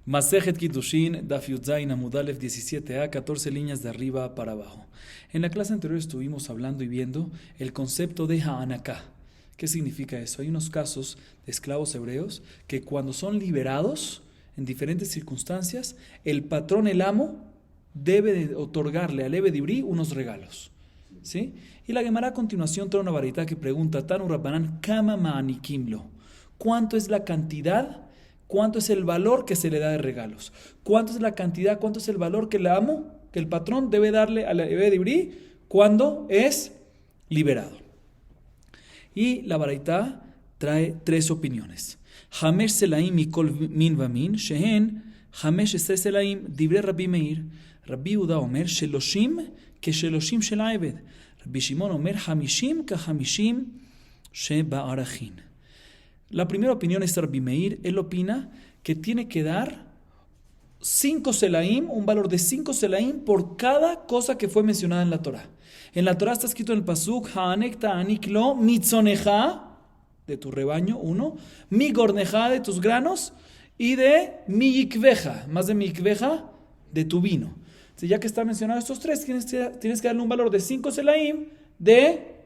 Masejet Kiddushin, Daf Yud Zayin Amud Alef 17a, 14 líneas de arriba para abajo. En la clase anterior estuvimos hablando y viendo el concepto de Ha'anaká. ¿Qué significa eso? Hay unos casos de esclavos hebreos que cuando son liberados en diferentes circunstancias, el patrón, el amo, debe de otorgarle al Eved Ivri unos regalos. ¿Sí? Y la Gemara a continuación trae una varita que pregunta, Tanu Rabbanan, Kama Ma'anikimlo. ¿Cuánto es la cantidad? ¿Cuánto es el valor que se le da de regalos? ¿Cuánto es la cantidad? ¿Cuánto es el valor que el amo, que el patrón debe darle al Eved Ivri cuando es liberado? Y la Baraitá trae tres opiniones. Hamesh Selaim Mikol Min Vamin, Shehen, Hamesh Selaim, Dibre Rabbi Meir, Rabbi Yehuda Omer, Sheloshim, que Sheloshim Shel Eved, Rabbi Shimon Omer, Hamishim, que Hamishim Sheba Arachin. La primera opinión es Rabbi Meir. Él opina que tiene que dar 5 selaim, un valor de 5 selaim por cada cosa que fue mencionada en la Torah. En la Torah está escrito en el pasuk, Ha'anek ta'anik lo mitzoneja, de tu rebaño, 1, mi gorneja, de tus granos, y de mi yikveja, más de mi yikveja, de tu vino. Entonces, ya que está mencionado estos tres, tienes que darle un valor de 5 selaim de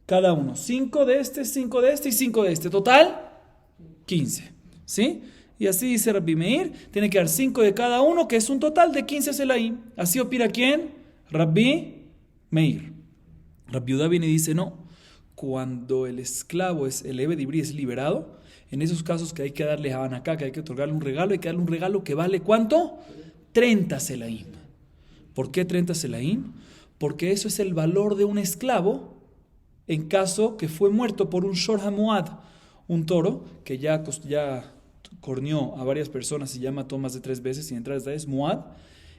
cada uno. 5 de este, 5 de este y 5 de este. Total, 15, ¿sí? Y así dice Rabbi Meir, tiene que dar 5 de cada uno, que es un total de 15 selaim. Así opina ¿quién? Rabbi Meir. Rabbi Yehuda viene y dice, no, cuando el esclavo, el Eved Ivri, es liberado, en esos casos que hay que darle a Ha'anaká, que hay que otorgarle un regalo, hay que darle un regalo que vale ¿cuánto? 30 selaim. ¿Por qué 30 selaim? Porque eso es el valor de un esclavo en caso que fue muerto por un Shor HaMuad, un toro que ya corneó a varias personas y ya mató más de 3 veces, sin entrar esta vez, Muad,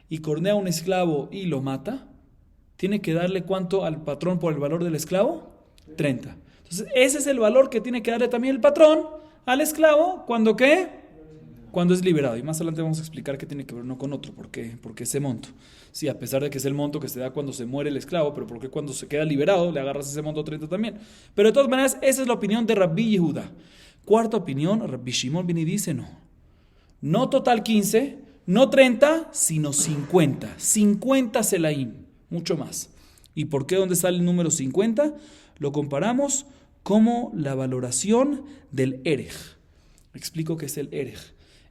y cornea a un esclavo y lo mata, tiene que darle ¿cuánto al patrón por el valor del esclavo? 30. Entonces ese es el valor que tiene que darle también el patrón al esclavo cuando ¿qué? Cuando es liberado. Y más adelante vamos a explicar qué tiene que ver uno con otro, porque ese monto. Sí, a pesar de que es el monto que se da cuando se muere el esclavo, pero porque cuando se queda liberado le agarras ese monto 30 también. Pero de todas maneras, esa es la opinión de Rabbi Yehuda. Cuarta opinión, Rabbi Shimon viene y dice no total 15, no 30, sino 50. 50 selaim, mucho más. ¿Y por qué? ¿Dónde sale el número 50? Lo comparamos como la valoración del erej. Explico qué es el erej.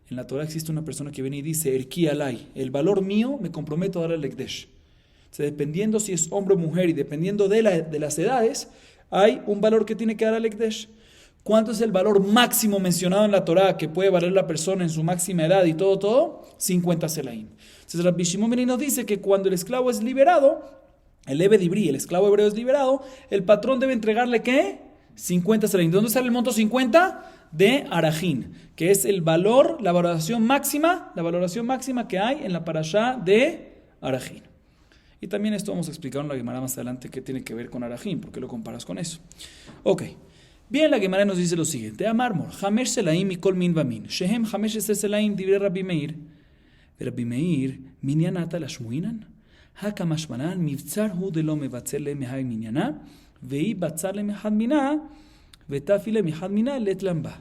En la Torah existe una persona que viene y dice, Erki alay, el valor mío me comprometo a darle al ekdesh. O sea, dependiendo si es hombre o mujer y dependiendo de las edades, hay un valor que tiene que dar al ekdesh. ¿Cuánto es el valor máximo mencionado en la Torah que puede valer la persona en su máxima edad y todo? 50 selaim. Entonces Rabbi Shimon nos dice que cuando el esclavo es liberado, el Eved Ivri, el esclavo hebreo es liberado, el patrón debe entregarle ¿qué? 50 selaim. ¿De dónde sale el monto 50? De Arajin, que es el valor, la valoración máxima que hay en la parashá de Arajin. Y también esto vamos a explicar en la Gemara más adelante qué tiene que ver con Arajin, por qué lo comparas con eso. Ok. Bien, la Gemara nos dice lo siguiente: Amarmor, Hamesh Selaim Mikol Min Vamin, Shehem Hamesh Selaim Dibre Rabbi Meir, Rabbi Meir, Minyanata Lashmuinan, Hakamashmanan, Mivtzar Hu de lo Mevatzel le Mehai Minyana, Vei Batzar le Mehad Mina, Vetafile Mehad Mina Letlamba.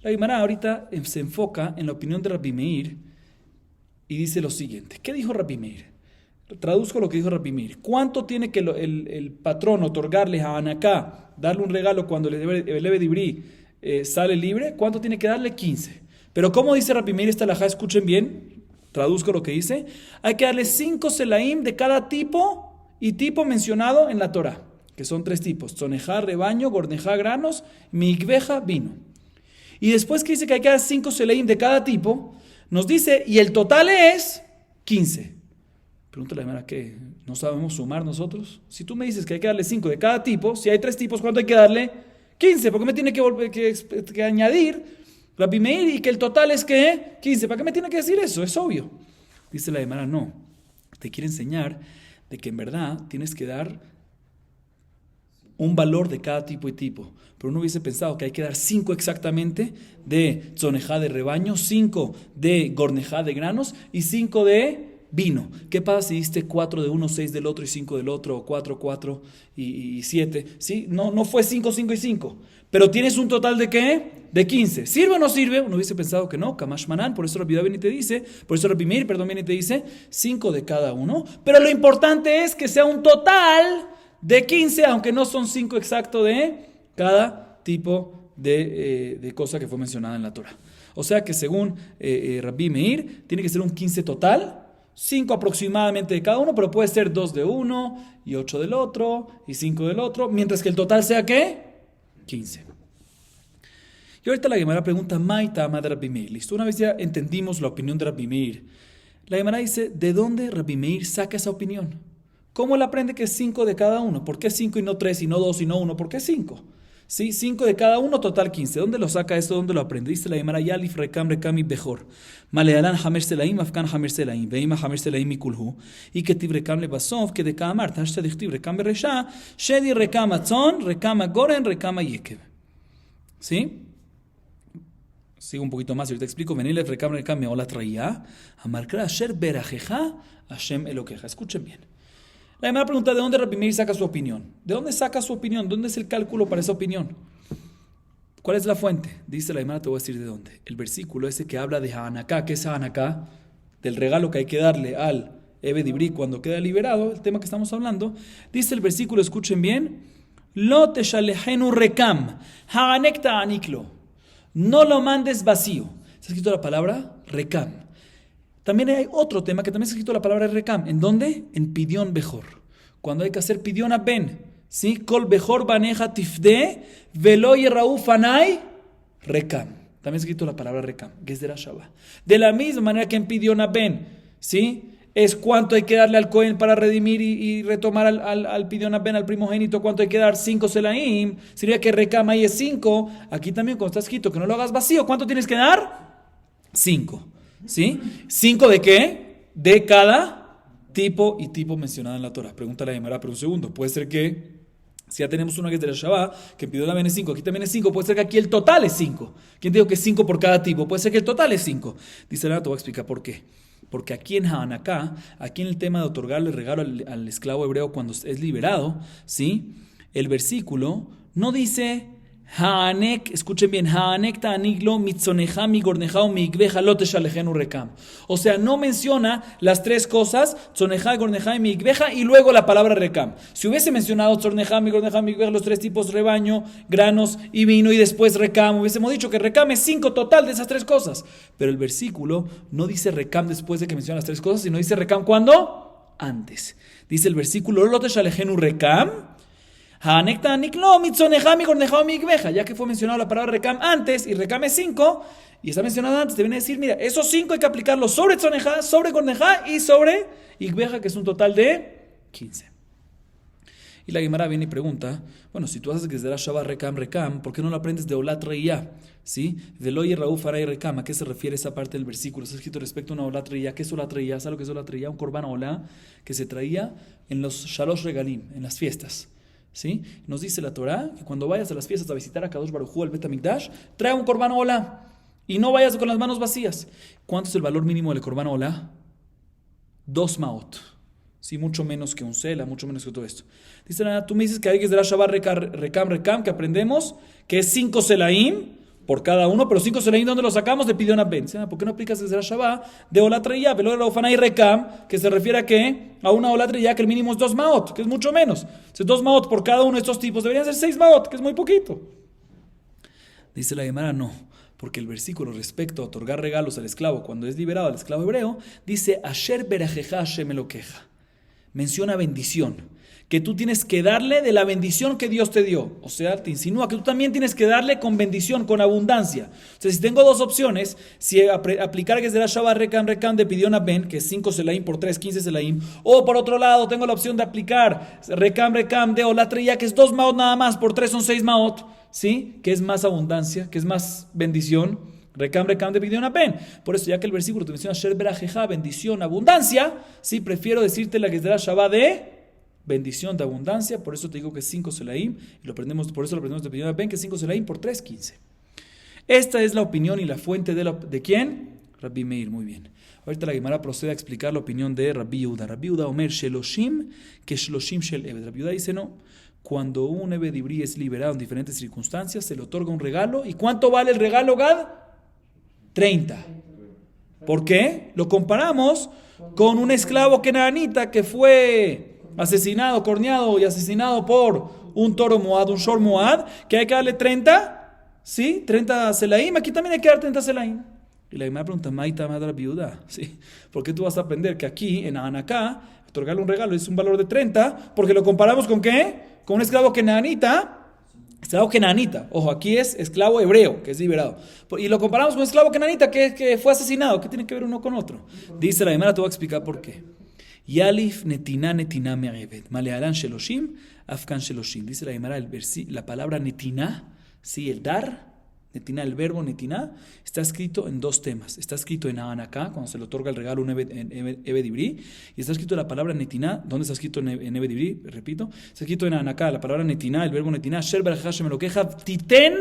La Gemara ahorita se enfoca en la opinión de Rabbi Meir y dice lo siguiente: ¿qué dijo Rabbi Meir? Traduzco lo que dijo Rabbi Meir. ¿Cuánto tiene que el patrón otorgarle a Ha'anaká, darle un regalo cuando el Eved Ivri sale libre? ¿Cuánto tiene que darle? 15. Pero ¿cómo dice Rabbi Meir esta halajá? Escuchen bien, traduzco lo que dice. Hay que darle 5 selaim de cada tipo y tipo mencionado en la Torah, que son 3 tipos: tzonejá, rebaño; gornejá, granos; mikveja, vino. Y después que dice que hay que dar 5 selaim de cada tipo, nos dice, y el total es 15. Pregúntale a la Gemara, ¿qué? ¿No sabemos sumar nosotros? Si tú me dices que hay que darle 5 de cada tipo, si hay 3 tipos, ¿cuánto hay que darle? 15. ¿Por qué me tiene que añadir Rabbi Meir y que el total es ¿qué? 15? ¿Para qué me tiene que decir eso? Es obvio. Dice la Gemara, no. Te quiere enseñar de que en verdad tienes que dar un valor de cada tipo y tipo. Pero uno hubiese pensado que hay que dar 5 exactamente de tzonejá de rebaño, 5 de gornejá de granos y 5 de vino. ¿Qué pasa si diste 4 de uno, 6 del otro y 5 del otro, o 4, 4 y 7? ¿Sí? No fue 5, 5 y 5. Pero tienes un total de ¿qué? De 15. ¿Sirve o no sirve? Uno hubiese pensado que no, Kamash Manan, por eso Rabbi viene y te dice, por eso Rabbi Meir, viene y te dice 5 de cada uno. Pero lo importante es que sea un total de 15, aunque no son 5 exacto de cada tipo de cosa que fue mencionada en la Torah. O sea que según Rabbi Meir, tiene que ser un 15 total, 5 aproximadamente de cada uno, pero puede ser 2 de uno, y 8 del otro, y 5 del otro, mientras que el total sea ¿qué? 15. Y ahorita la Gemara pregunta, Maita Amad Rabbi Meir. Listo, una vez ya entendimos la opinión de Rabbi Meir. La Gemara dice, ¿de dónde Rabbi Meir saca esa opinión? ¿Cómo él aprende que es 5 de cada uno? ¿Por qué 5 y no 3 y no 2 y no 1? ¿Por qué 5? ¿Sí? 5 de cada uno, total 15. ¿Dónde lo saca esto? ¿Dónde lo aprende? Dice la Gemara, Yalif Rekam Rekam y Bejor. Malealan Hamer Selaim, Afkan Hamer Selaim, Veima Hamer Selaim y Kulhu. Y que Tiv Rekam le Basov, que de Kamar, Tashta Dichtiv Rekam Beresha, Shedi Rekam Atzon, Rekam Goren, Rekam Yekev. ¿Sí? Sigo un poquito más y ahorita explico. Venilef Rekam Rekam me ola traía. Amarkra Asher Berajeja, Hashem Elokeja. Escuchen bien. La primera pregunta, ¿de dónde Rabbi Meir saca su opinión? ¿De dónde saca su opinión? ¿Dónde es el cálculo para esa opinión? ¿Cuál es la fuente? Dice la Gemara, te voy a decir de dónde. El versículo ese que habla de Hanaká. ¿Qué es Hanaká? Del regalo que hay que darle al Eved Ibrí cuando queda liberado, el tema que estamos hablando. Dice el versículo, escuchen bien, Lo teshalehenu rekam, ha'anekta aniklo. No lo mandes vacío. ¿Está escrito la palabra rekam? También hay otro tema que también está escrito la palabra rekam. ¿En dónde? En Pidión Bejor. Cuando hay que hacer Pidión Aben. ¿Sí? Kol Bejor baneja tifde, velo yerraú fanai, rekam. También está escrito la palabra rekam, Gesder Shabbat. De la misma manera que en Pidión Aben, ¿sí? Es cuánto hay que darle al Cohen para redimir y retomar al Pidión Aben, al primogénito, cuánto hay que dar, 5 selaim. Sería que rekam ahí es 5. Aquí también cuando está escrito que no lo hagas vacío, ¿cuánto tienes que dar? 5. ¿Sí? 5 de qué? De cada tipo y tipo mencionado en la Torah. Pregunta la Gemara, pero un segundo. Puede ser que, si ya tenemos una que es de la Shabbat, que pidió la Ben es 5, aquí también es 5, puede ser que aquí el total es 5. ¿Quién dijo que es 5 por cada tipo? Puede ser que el total es 5. Dice la te voy a explicar por qué. Porque aquí en Hanaká, aquí en el tema de otorgarle regalo al esclavo hebreo cuando es liberado, ¿sí? El versículo no dice Haanek, escuchen bien, Haanek ta'aniglo mitzoneja mi gorneja o mi igveja lo teshalejenu rekam. O sea, no menciona las tres cosas, tzoneja, gorneja y mi igveja, y luego la palabra rekam. Si hubiese mencionado tzoneja, mi gorneja, mi igveja, los tres tipos, rebaño, granos y vino, y después rekam, hubiésemos dicho que rekam es 5 total de esas tres cosas. Pero el versículo no dice rekam después de que menciona las tres cosas, sino dice rekam ¿cuándo? Antes. Dice el versículo, lo teshalejenu rekam. Ya que fue mencionado la palabra rekam antes y rekam es 5 y está mencionado antes, te viene a decir, mira, esos 5 hay que aplicarlos sobre tzoneja, sobre gorneja y sobre igveja, que es un total de 15. Y la Gemara viene y pregunta, bueno, si tú haces que será Shabbat rekam, ¿por qué no lo aprendes de Olat Reiyá? ¿Sí? De Lo Yerraú Faray Rekam, ¿a qué se refiere esa parte del versículo? Está escrito respecto a una Olat Reiyá. ¿Qué es Olat Reiyá? ¿Sabes lo que es Olat Reiyá? Un korban olá que se traía en los Shalosh Regalim, en las fiestas. ¿Sí? Nos dice la Torah que cuando vayas a las fiestas a visitar a Kadosh Baruj Hu, al Bet HaMikdash, trae un korban olá y no vayas con las manos vacías. ¿Cuánto es el valor mínimo del korban olá? 2 maot. Sí, mucho menos que un sela, mucho menos que todo esto. Dice la tú me dices que hay que ser Shabbat rekam, que aprendemos que es 5 selaim por cada uno, pero 5 selaim, ¿dónde lo sacamos? De Pidión Aben. ¿Por qué no aplicas el Shabbat de Olat Reiyá, Velo Raufana y Rekam, que se refiere a qué? A una Olat Reiyá que el mínimo es 2 maot, que es mucho menos. Entonces 2 maot por cada uno de estos tipos, deberían ser 6 maot, que es muy poquito. Dice la Gemara, no, porque el versículo respecto a otorgar regalos al esclavo cuando es liberado al esclavo hebreo, dice, Asher berajeja Hashem elokeja. Menciona bendición, que tú tienes que darle de la bendición que Dios te dio. O sea, te insinúa que tú también tienes que darle con bendición, con abundancia. O sea, si tengo dos opciones, si aplicar que será Shabbat rekam de Pidión Aben, que es 5 selaim por 3, 15 selaim, o por otro lado tengo la opción de aplicar rekam de Olat Reiyá, que es 2 maot nada más, por 3 son 6 maot, ¿sí? Que es más abundancia, que es más bendición. Rekam de Pidión Aben. Por eso, ya que el versículo te menciona Sher berajeja, bendición, abundancia, sí, prefiero decirte la que será Shabbat de bendición de abundancia, por eso te digo que es 5 selaim, y por eso lo aprendemos de Pidión Aben, que es 5 selaim por 3, 15. Esta es la opinión y la fuente ¿de quién? Rabbi Meir, muy bien. Ahorita la Gemara procede a explicar la opinión de Rabbi Yehuda. Rabbi Yehuda Omer Sheloshim que Shloshim Shel Eved. Rabbi Yehuda dice no. Cuando un Eved Ibrí es liberado en diferentes circunstancias, se le otorga un regalo. ¿Y cuánto vale el regalo, Gad? 30. ¿Por qué? Lo comparamos con un esclavo kenanita que fue asesinado, corneado y asesinado por un toro moad, un shor moad, que hay que darle 30, ¿sí? 30 selaim. Aquí también hay que dar 30 selaim. Y la Gemara pregunta, Maita madra viuda, ¿sí? ¿Por qué tú vas a aprender que aquí, en Anaká, otorgarle un regalo es un valor de 30? Porque lo comparamos con ¿qué? Con un esclavo kenanita. Esclavo kenanita. Ojo, aquí es esclavo hebreo, que es liberado. Y lo comparamos con un esclavo kenanita que fue asesinado. ¿Qué tiene que ver uno con otro? Dice la Gemara, te voy a explicar por qué. Yalif netina me'eved. Malealan sheloshim, afkan sheloshim. Dice la Gemara, la palabra netina, sí, el dar. Netina, el verbo netina, está escrito en dos temas. Está escrito en Anaká, cuando se le otorga el regalo a un Eved Ibrí, y está escrito la palabra netina. ¿Dónde está escrito en Eved Ibrí? Repito, está escrito en Anaká, la palabra netina, el verbo netina, Sher Berajá Shemelokeja, titen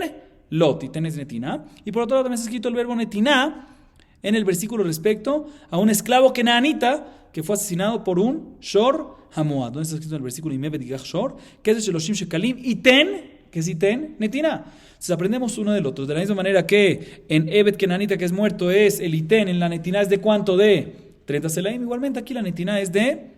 lo, titen es netina. Y por otro lado también está escrito el verbo netina en el versículo respecto a un esclavo kenanita que fue asesinado por un Shor Hamoad. ¿Dónde está escrito en el versículo Imeved Yigach Shor? Que es el Sheloshim Shekalim, y ten, que es iten, netina. Entonces aprendemos uno del otro. De la misma manera que en Eved Kenanita, que es muerto, es el iten, en la netina es de ¿cuánto? De 30 selaim. Igualmente aquí la netina es de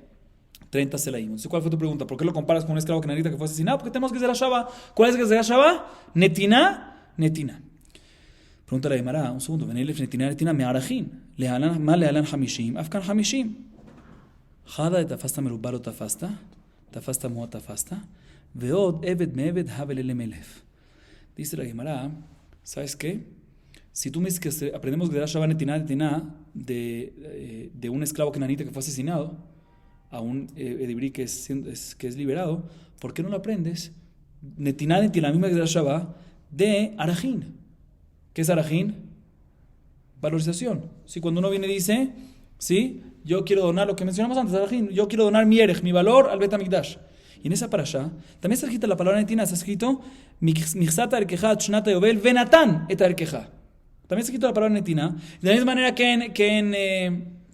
30 selaim. Entonces, ¿cuál fue tu pregunta? ¿Por qué lo comparas con un esclavo kenanita que fue asesinado? Porque tenemos que ser Shaba. ¿Cuál es que ser Shaba? Netina, netina. Pregunta la Gemara, un segundo. Venelef netina, netina, me'arajin. Ma lehalan hamishim, afkan hamishim. Jada tafasta merubalo tafasta moa tafasta. Veod Eved me'eved havel elemelef. Dice la Gemara, ¿sabes qué? Si tú me dices que aprendemos que Shabbat netina de un esclavo kenanita que fue asesinado a un edibrí que es liberado, ¿por qué no lo aprendes? Netina, la misma que Shabbat de Arajín. ¿Qué es Arajín? Valorización. Si cuando uno viene y dice, ¿sí? Yo quiero donar lo que mencionamos antes, Arajín, yo quiero donar mi erej, mi valor al Bet HaMikdash. Y en esa parasha también está escrita la palabra netina, está escrito Michsata erkeja shnata yovel venatan et erkeja. También está escrito la palabra netina. De la misma manera que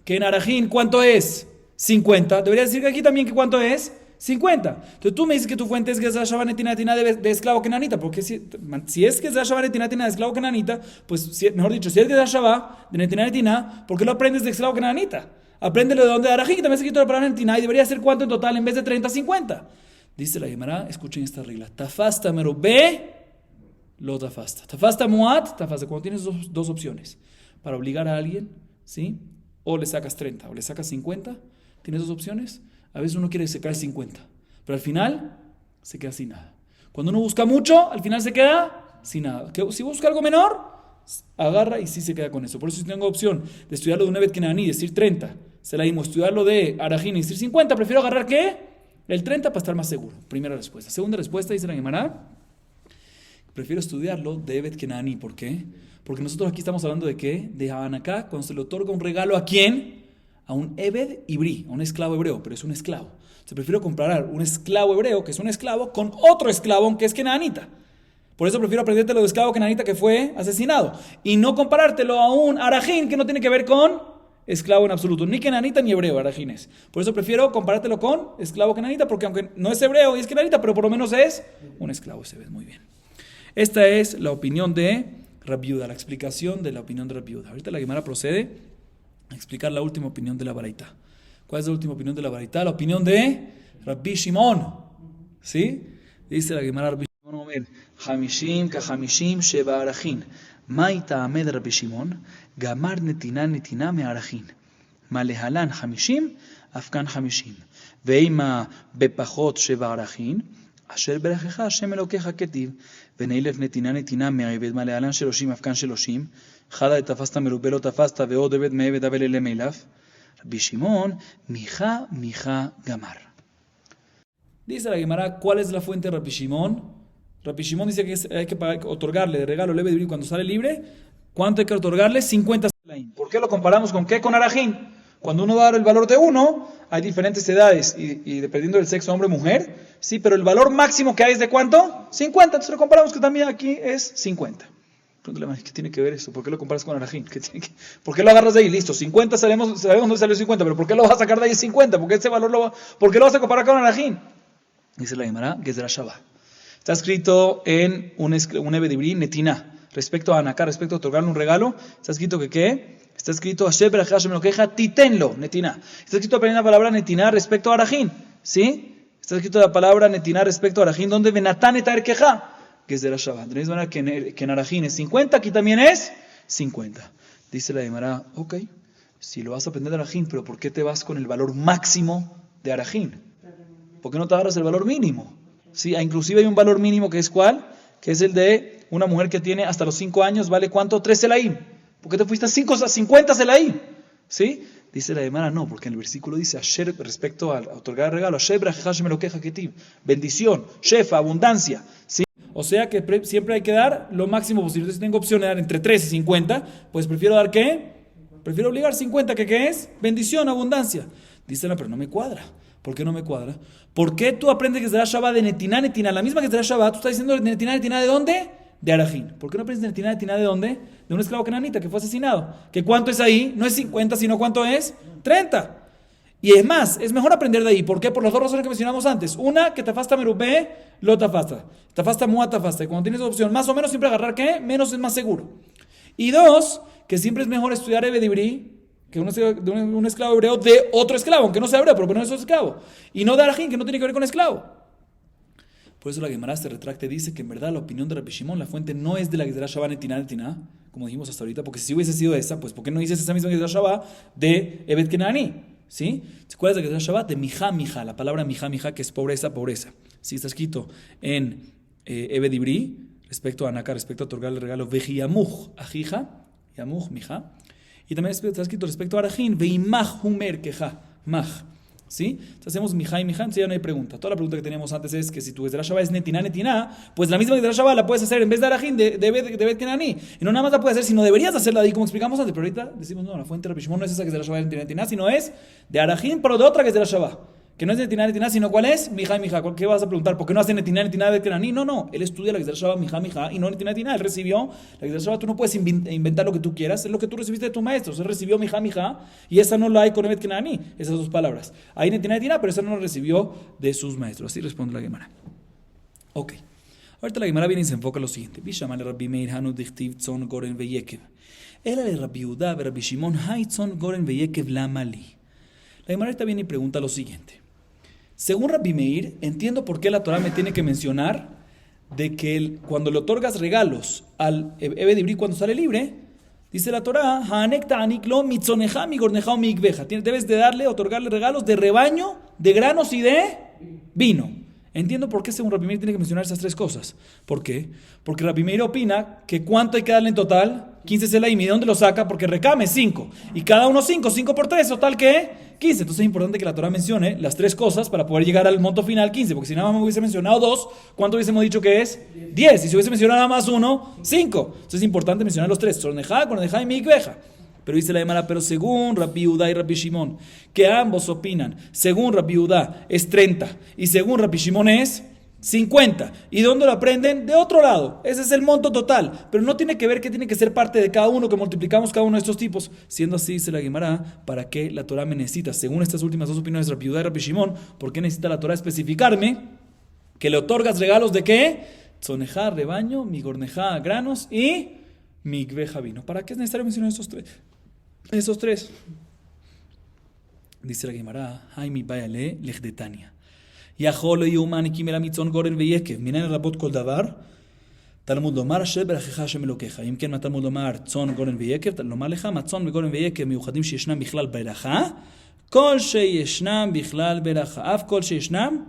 en Arajín, ¿cuánto es? 50. Debería decir que aquí también que ¿cuánto es? 50. Entonces tú me dices que tu fuente es que es la Shabbat netina de esclavo kenanita. Porque si es que es la Shabbat netina de esclavo kenanita, pues mejor dicho, si es que es la Shabbat de netina, ¿por qué lo aprendes de esclavo kenanita? Apréndelo de donde Arajín, que también se quitó la palabra netina, y debería ser ¿cuánto en total en vez de 30, 50? Dice la Gemara, escuchen esta regla. Tafasta merobé, lo tafasta. Tafasta muat, tafasta. Cuando tienes dos opciones para obligar a alguien, ¿sí? O le sacas 30 o le sacas 50, tienes dos opciones. A veces uno quiere sacar 50, pero al final se queda sin nada. Cuando uno busca mucho, al final se queda sin nada. Si busca algo menor, agarra y sí se queda con eso. Por eso si tengo opción de estudiarlo de un Eved Kenaní y decir 30, se la dimos, estudiarlo de Arajín y decir 50, prefiero agarrar ¿qué? El 30 para estar más seguro. Primera respuesta. Segunda respuesta, dice la Gemara, prefiero estudiarlo de Eved Kenaní. ¿Por qué? Porque nosotros aquí estamos hablando de ¿qué? De Anaká, cuando se le otorga un regalo ¿a quién? A un Eved Ibrí, a un esclavo hebreo, pero es un esclavo. Se prefiero comparar un esclavo hebreo, que es un esclavo, con otro esclavo que es kenanita. Por eso prefiero aprendértelo de esclavo kenanita que fue asesinado. Y no comparártelo a un arajín que no tiene que ver con esclavo en absoluto. Ni kenanita ni hebreo, arajínes. Por eso prefiero comparártelo con esclavo kenanita, porque aunque no es hebreo y es kenanita, pero por lo menos es un esclavo. Se ve muy bien. Esta es la opinión de Rabbi Yehuda, la explicación de la opinión de Rabbi Yehuda. Ahorita la Gemara procede a explicar la última opinión de la Baraita. ¿Cuál es la última opinión de la Baraita? La opinión de Rabbi Shimon. ¿Sí? Dice la Gemara Rabbi Shimon Omer, Hamishim ka Hamishim sheba arachin. Maita amed Rabbi Shimon, Gamar netina me arachin. Malehalan Hamishim, Afkan Hamishim. Veima bepachot sheba arachin. Asher berajecha Hashem elokecha ketiv. Veneilef netina me'eved malehalan sheloshim afkan sheloshim. Jada tafasta merubelo tafasta veod eved me'eved abel elemelaf. Rabbi Shimon mija gamar. Dice la Gemara, ¿cuál es la fuente de Rabbi Shimon? Rabbi Shimon dice que hay que otorgarle de regalo leve de cuando sale libre. ¿Cuánto hay que otorgarle? 50 selaim. ¿Por qué lo comparamos con qué? Con arajín. Cuando uno da el valor de uno, hay diferentes edades y dependiendo del sexo, hombre o mujer, sí, pero el valor máximo que hay es de ¿cuánto? 50. Entonces lo comparamos que también aquí es 50. Pregúntale, ¿qué tiene que ver eso? ¿Por qué lo comparas con Arajín? ¿Por qué lo agarras de ahí? Listo, 50 sabemos dónde salió 50, pero ¿por qué lo vas a sacar de ahí 50? ¿Por qué ese valor por qué lo vas a comparar con Arajín? Dice la Gemara, Gezerá Shabbat. Está escrito en un Ebedibrí, Netina, respecto a Anaká, respecto a otorgarle un regalo. Está escrito que ¿qué? Está escrito Hashem berajá Hashem elokeja, titenlo, Netina. Está escrito también la palabra Netina respecto a Arajín, ¿sí? Está escrito la palabra Netina respecto a Arajín, donde Benatán eta erkeja, Gezerá Shabbat. De la misma manera que en Arajín es 50, aquí también es 50. Dice la Gemara, ok, si lo vas a aprender de Arajín, pero ¿por qué te vas con el valor máximo de Arajín? ¿Por qué no te agarras el valor mínimo? Sí, inclusive hay un valor mínimo que es ¿cuál? Que es el de una mujer que tiene hasta los 5 años, ¿vale cuánto? 3 selaim. ¿Por qué te fuiste a 50 selaim? ¿Sí? Dice la Gemara, no, porque en el versículo dice, Asher, respecto a otorgar el regalo, Asher brajá Hashem elokeja ketiv, bendición, shefa, abundancia. ¿Sí? O sea que siempre hay que dar lo máximo posible. Entonces, si tengo opción de dar entre 3 y 50, pues prefiero dar ¿qué? Prefiero obligar 50, que ¿qué es? Bendición, abundancia. Dice la, pero no me cuadra. ¿Por qué no me cuadra? ¿Por qué tú aprendes que será Shabbat de Netiná, Netiná? La misma que será Shabbat, tú estás diciendo Netiná, Netiná, ¿de dónde? De Arajín. ¿Por qué no aprendes Netiná, Netiná de dónde? De un esclavo cananita que fue asesinado. ¿Que cuánto es ahí? No es 50, sino ¿cuánto es? 30. Y es más, es mejor aprender de ahí. ¿Por qué? Por las dos razones que mencionamos antes. Una, que tafasta merupé, lo tafasta. Tafasta mua tafasta. Y cuando tienes opción, más o menos siempre agarrar ¿qué? Menos es más seguro. Y dos, que siempre es mejor estudiar Ebedibrí que un esclavo hebreo de otro esclavo, aunque no sea hebreo, pero no es otro esclavo. Y no de Arajín, que no tiene que ver con esclavo. Por eso la Gemara se retracta y dice que en verdad la opinión de Rabbi Shimon, la fuente no es de la Gezerá Shabbat Netiná, como dijimos hasta ahorita, porque si hubiese sido esa, pues ¿por qué no dices esa misma Gezerá Shabbat de Evet Kenani? ¿Sí? ¿Cuál es la Gezerá Shabbat? De Mijá, Mijá, la palabra Mijá, Mijá, que es pobreza, pobreza. Sí, está escrito en Ebedibrí, respecto a Anaká, respecto a otorgarle el regalo, Vejiyamuj, Ajija, Yamuj, Mijá. Y también está escrito respecto a Arajín, Veimaj Humer Keja, Maj. ¿Sí? Entonces hacemos Mijá y Mijá, entonces ya no hay pregunta. Toda la pregunta que teníamos antes es que si tu Gezerá Shabbat es Netiná, Netiná, pues la misma Gezerá Shabbat la puedes hacer en vez de Arajín, de Bet Kenani. Y no nada más la puedes hacer, sino deberías hacerla de ahí, como explicamos antes. Pero ahorita decimos, no, la fuente de Rabbi Shimon no es esa Gezerá Shabbat Netiná, Netiná, sino es de Arajín, pero de otra Gezerá Shabbat. Que no es Netiná, Netiná, sino ¿cuál es? Mijá y Mijá. ¿Qué vas a preguntar? ¿Por qué no hace Netiná, Netiná, Bet Kenani? No. Él estudia la Gezerá Shabbat, Mijá, Mijá, y no Netiná, Netiná. Él recibió la Gezerá Shabbat. Tú no puedes inventar lo que tú quieras. Es lo que tú recibiste de tu maestro. Él recibió Mijá, Mijá, y esa no la hay con Bet Kenani. Esas dos palabras. Hay Netiná, Netiná, pero esa no la recibió de sus maestros. Así responde la Gemara. Ok. Ahorita la Gemara viene y se enfoca en lo siguiente. Bishamale Rabbi Meir Hanu Dichtiv Tzon Goren Veyekev. Era de Rabbi Yehuda, Rabbi Shimon Hay Tzon Goren Veyekev Lamali. La Gemara ahorita viene y pregunta lo siguiente. Según Rabbi Meir, entiendo por qué la Torah me tiene que mencionar de que cuando le otorgas regalos al Ebedibrí cuando sale libre, dice la Torah, debes de otorgarle regalos de rebaño, de granos y de vino. Entiendo por qué según Rabbi Meir tiene que mencionar esas tres cosas. ¿Por qué? Porque Rabbi Meir opina que ¿cuánto hay que darle en total? 15 selaim. ¿Y de dónde lo saca? Porque recame 5. Y cada uno 5. 5 por 3, total ¿qué? 15. Entonces es importante que la Torah mencione las tres cosas para poder llegar al monto final 15. Porque si nada más me hubiese mencionado 2, ¿cuánto hubiésemos dicho que es? 10. Y si hubiese mencionado nada más 1, 5. Entonces es importante mencionar los tres. Sornejá, Cornejá y Mikveja. Pero dice la Gemara, pero según Rabbi Yehuda y Rabbi Shimon, que ambos opinan, según Rabbi Yehuda es 30 y según Rabbi Shimon es 50. ¿Y dónde lo aprenden? De otro lado. Ese es el monto total. Pero no tiene que ver que tiene que ser parte de cada uno, que multiplicamos cada uno de estos tipos. Siendo así, dice la Gemara, ¿para qué la Torah me necesita? Según estas últimas dos opiniones de Rabbi Yehuda y Rabbi Shimon, ¿por qué necesita la Torah especificarme que le otorgas regalos de qué? Tzonejá, rebaño, migornejá, granos y migveja, vino. ¿Para qué es necesario mencionar estos tres? Esos tres. Dice la Gemara, Jaimi Bayale, Lechdetania. Yaholo Yuman Kimera Mitzon Goren Veyekev, Minan Rabot Kol Davar, Talmud Lomar, Asher Berajecha Hashem Elokecha. Im ken Talmud Lomar, Tzon Goren Veyekev, Lomar Lecha, Matzon Goren Veyekev, Miuchadim Sheyeshnam Bichlal Beracha, Kol Sheyeshnam Bichlal Beracha, Af Kol Sheyeshnam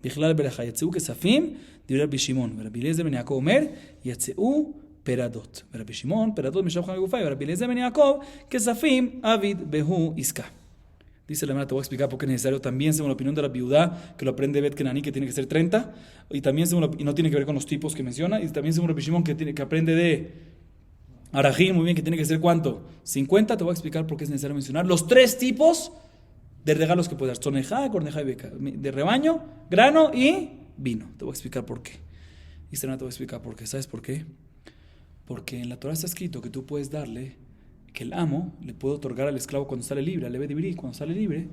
Bichlal Beracha, Yatzeu Kesafim, Divrei Rabbi Shimon, Rabbi Eliezer ben Yaakov Omer, Yatzeu Peradot. Rabbi Shimon, Peradot, Mishab Cham Gufay, Rabbi Eliezer ben Yaakov, Kesafim, Avid, Behu, Iska. Dice la Gemara, te voy a explicar por qué es necesario también, según la opinión de la Yehuda, que lo aprende Bet Kenani, que tiene que ser 30, y también y no tiene que ver con los tipos que menciona, y también según Rabbi Shimon, que aprende de Arajín, muy bien, que tiene que ser ¿cuánto? 50, te voy a explicar por qué es necesario mencionar los tres tipos de regalos que puede dar: tzonejá, cornejá y beca, de rebaño, grano y vino. Te voy a explicar por qué. Dice la Gemara, te voy a explicar por qué. ¿Sabes por qué? Porque en la Torah está escrito que tú puedes darle, que el amo le puede otorgar al esclavo cuando sale libre, al Ebed cuando sale libre,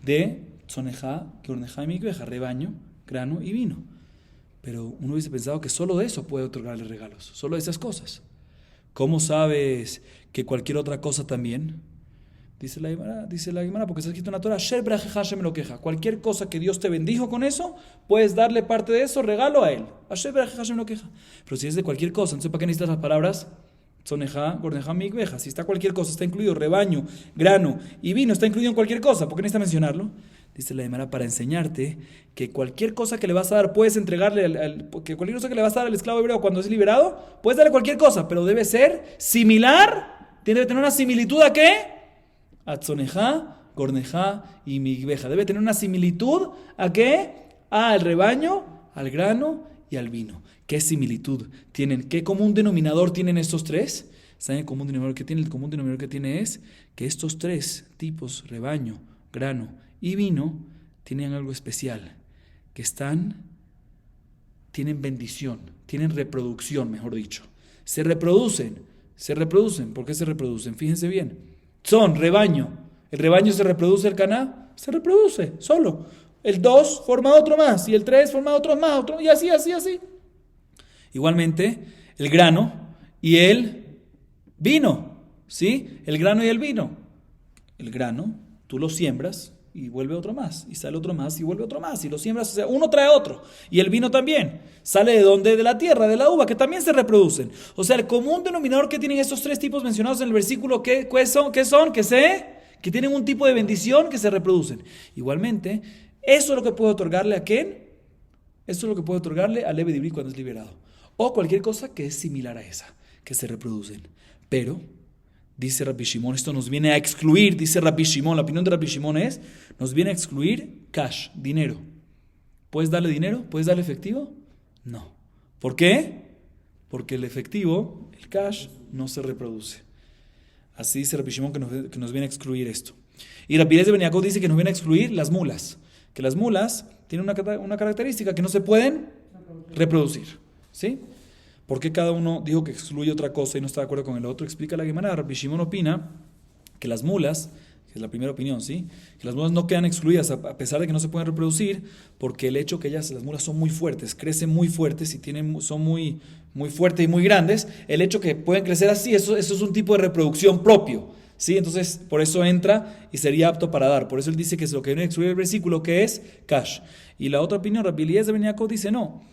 de tzonejá, keornejá y mikveja, rebaño, grano y vino. Pero uno hubiese pensado que solo de eso puede otorgarle regalos, solo de esas cosas. ¿Cómo sabes que cualquier otra cosa también? Dice la Gemara, porque está escrito en la Torah, Sher brajeja Hashem lo queja. Cualquier cosa que Dios te bendijo con eso, puedes darle parte de eso, regalo a él. Sher brajeja Hashem lo queja. Pero si es de cualquier cosa, entonces ¿para qué necesitas las palabras? Tzonejá, gornejá, mikveja. Si está cualquier cosa, está incluido rebaño, grano y vino, está incluido en cualquier cosa. ¿Por qué necesitas mencionarlo? Dice la Gemara, para enseñarte que cualquier cosa que le vas a dar, puedes entregarle, que cualquier cosa que le vas a dar al esclavo hebreo cuando es liberado, puedes darle cualquier cosa, pero debe ser similar, debe tener una similitud ¿a qué? A tzonejá, gornejá y migveja. Debe tener una similitud ¿a qué? Al rebaño, al grano y al vino. ¿Qué similitud tienen? ¿Qué común denominador tienen estos tres? ¿Saben el común denominador que tiene? El común denominador que tiene es que estos tres tipos, rebaño, grano y vino, tienen algo especial, que tienen bendición, tienen reproducción, mejor dicho. Se reproducen. ¿Por qué se reproducen? Fíjense bien. Son rebaño. ¿El rebaño se reproduce el caná? Se reproduce, solo. El 2 forma otro más, y el 3 forma otro más, y así. Igualmente, el grano y el vino, ¿sí? El grano y el vino. El grano, tú lo siembras y vuelve otro más, y sale otro más y vuelve otro más, y lo siembras, o sea, uno trae otro. Y el vino también, sale ¿de dónde? De la tierra, de la uva, que también se reproducen. O sea, el común denominador que tienen estos tres tipos mencionados en el versículo, ¿qué son? Que tienen un tipo de bendición, que se reproducen. Igualmente, eso es lo que puede otorgarle a ¿quién? Eso es lo que puede otorgarle al Ebed Ibrí cuando es liberado. O cualquier cosa que es similar a esa, que se reproducen. Pero dice Rabbi Shimon, esto nos viene a excluir, dice Rabbi Shimon, la opinión de Rabbi Shimon es, nos viene a excluir cash, dinero. ¿Puedes darle dinero? ¿Puedes darle efectivo? No. ¿Por qué? Porque el efectivo, el cash, no se reproduce. Así dice Rabbi Shimon que nos viene a excluir esto. Y Rabbi Eliezer ben Yaakov dice que nos viene a excluir las mulas. Que las mulas tienen una característica, que no se pueden reproducir. ¿Sí? ¿Por qué cada uno dijo que excluye otra cosa y no está de acuerdo con el otro? Explica la Gemara. Rabbi Shimon opina que las mulas, que es la primera opinión, ¿sí? Que las mulas no quedan excluidas a pesar de que no se pueden reproducir, porque el hecho que las mulas son muy fuertes, crecen muy fuertes y son muy, muy fuertes y muy grandes, el hecho que pueden crecer así, eso es un tipo de reproducción propio, ¿sí? Entonces, por eso entra y sería apto para dar. Por eso él dice que es lo que viene a excluir el versículo, que es cash. Y la otra opinión, Rabbi Eliezer ben Yaakov dice no,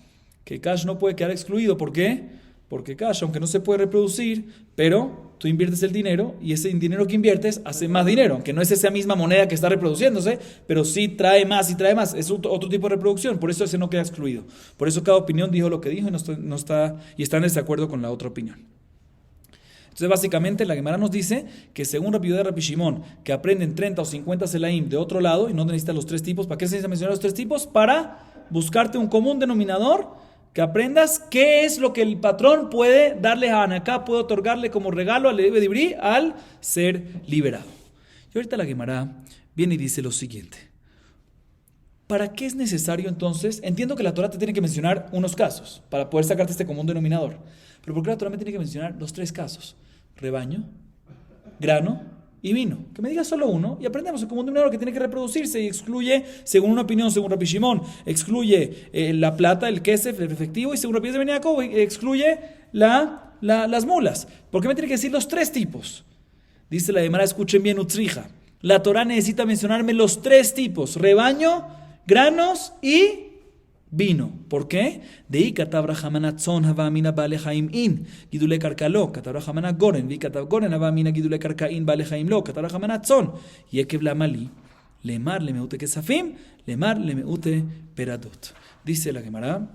que cash no puede quedar excluido. ¿Por qué? Porque cash, aunque no se puede reproducir, pero tú inviertes el dinero y ese dinero que inviertes hace más dinero, aunque no es esa misma moneda que está reproduciéndose, pero sí trae más y trae más. Es otro tipo de reproducción, por eso ese no queda excluido. Por eso cada opinión dijo lo que dijo y está en desacuerdo con la otra opinión. Entonces, básicamente, la Gemara nos dice que según Rabbi Yehuda y Rabbi Shimon, que aprenden 30 o 50 selaim de otro lado y no necesitan los tres tipos. ¿Para qué se necesita mencionar los tres tipos? Para buscarte un común denominador, que aprendas qué es lo que el patrón puede darle a Anaká, puede otorgarle como regalo al Ebed Ibrí al ser liberado. Y ahorita la Gemara viene y dice lo siguiente. ¿Para qué es necesario entonces? Entiendo que la Torah te tiene que mencionar unos casos para poder sacarte este común denominador. Pero ¿por qué la Torah me tiene que mencionar los tres casos? Rebaño, grano y vino. Que me diga solo uno y aprendemos el común denominador que tiene que reproducirse y excluye, según una opinión, según Rabbi Shimon, excluye la plata, el kesef, el efectivo, y según Rabbi Eliezer ben Yaakov excluye las mulas. ¿Por qué me tiene que decir los tres tipos? Dice la Gemara, escuchen bien, Utzrija. La Torah necesita mencionarme los tres tipos: rebaño, granos y vino. ¿Por qué? De katab rahamana tzon hava mina bale chaim in gidule karkalo katab rahamana goren vi katab goren hava mina gidule karkain bale chaim lo katab rahamana tzon yekev lamali lemar lemeute kesafim lemar lemeute peradot. Dice la Gemara,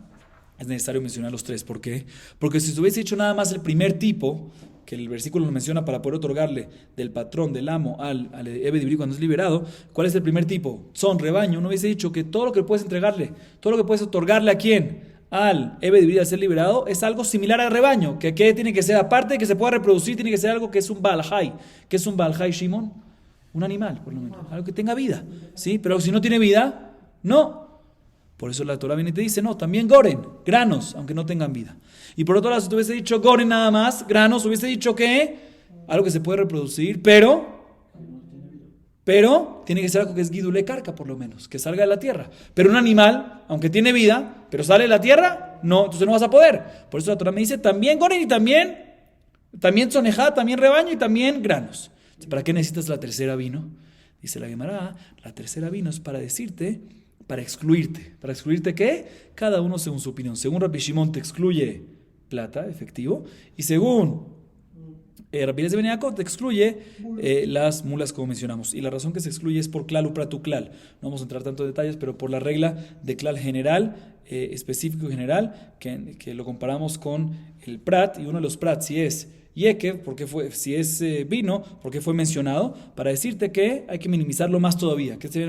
es necesario mencionar los tres. ¿Por qué? Porque si se hubiese dicho nada más el primer tipo, que el versículo lo menciona para poder otorgarle del patrón, del amo, al Ebed Ibrí cuando es liberado, ¿cuál es el primer tipo? Son rebaño. No hubiese dicho que todo lo que puedes entregarle, todo lo que puedes otorgarle a quién, al Ebed Ibrí al ser liberado, es algo similar al rebaño. Que tiene que ser, aparte de que se pueda reproducir, tiene que ser algo que es un Baal Hay. ¿Qué es un Baal Hay, Shimon? Un animal, por lo menos, algo que tenga vida, ¿sí? Pero si no tiene vida, no. Por eso la Torah viene y te dice, no, también goren, granos, aunque no tengan vida. Y por otro lado, si te hubiese dicho goren nada más, granos, hubiese dicho que algo que se puede reproducir, pero tiene que ser algo que es guidule carca, por lo menos, que salga de la tierra. Pero un animal, aunque tiene vida, pero sale de la tierra, no, entonces no vas a poder. Por eso la Torah me dice, también goren y también tzonejá, también rebaño y también granos. Entonces, ¿para qué necesitas la tercera vino? Dice la Gemara, la tercera vino es para decirte, para excluirte. ¿Para excluirte qué? Cada uno según su opinión. Según Rabbi Shimon te excluye plata, efectivo, y según Rabbi Eliezer ben Yaakov te excluye las mulas, como mencionamos. Y la razón que se excluye es por klal upratu klal. No vamos a entrar tanto en detalles, pero por la regla de klal general, específico y general, que lo comparamos con el prat, y uno de los prat, si es yekev, si es vino, porque fue mencionado, para decirte que hay que minimizarlo más todavía, que se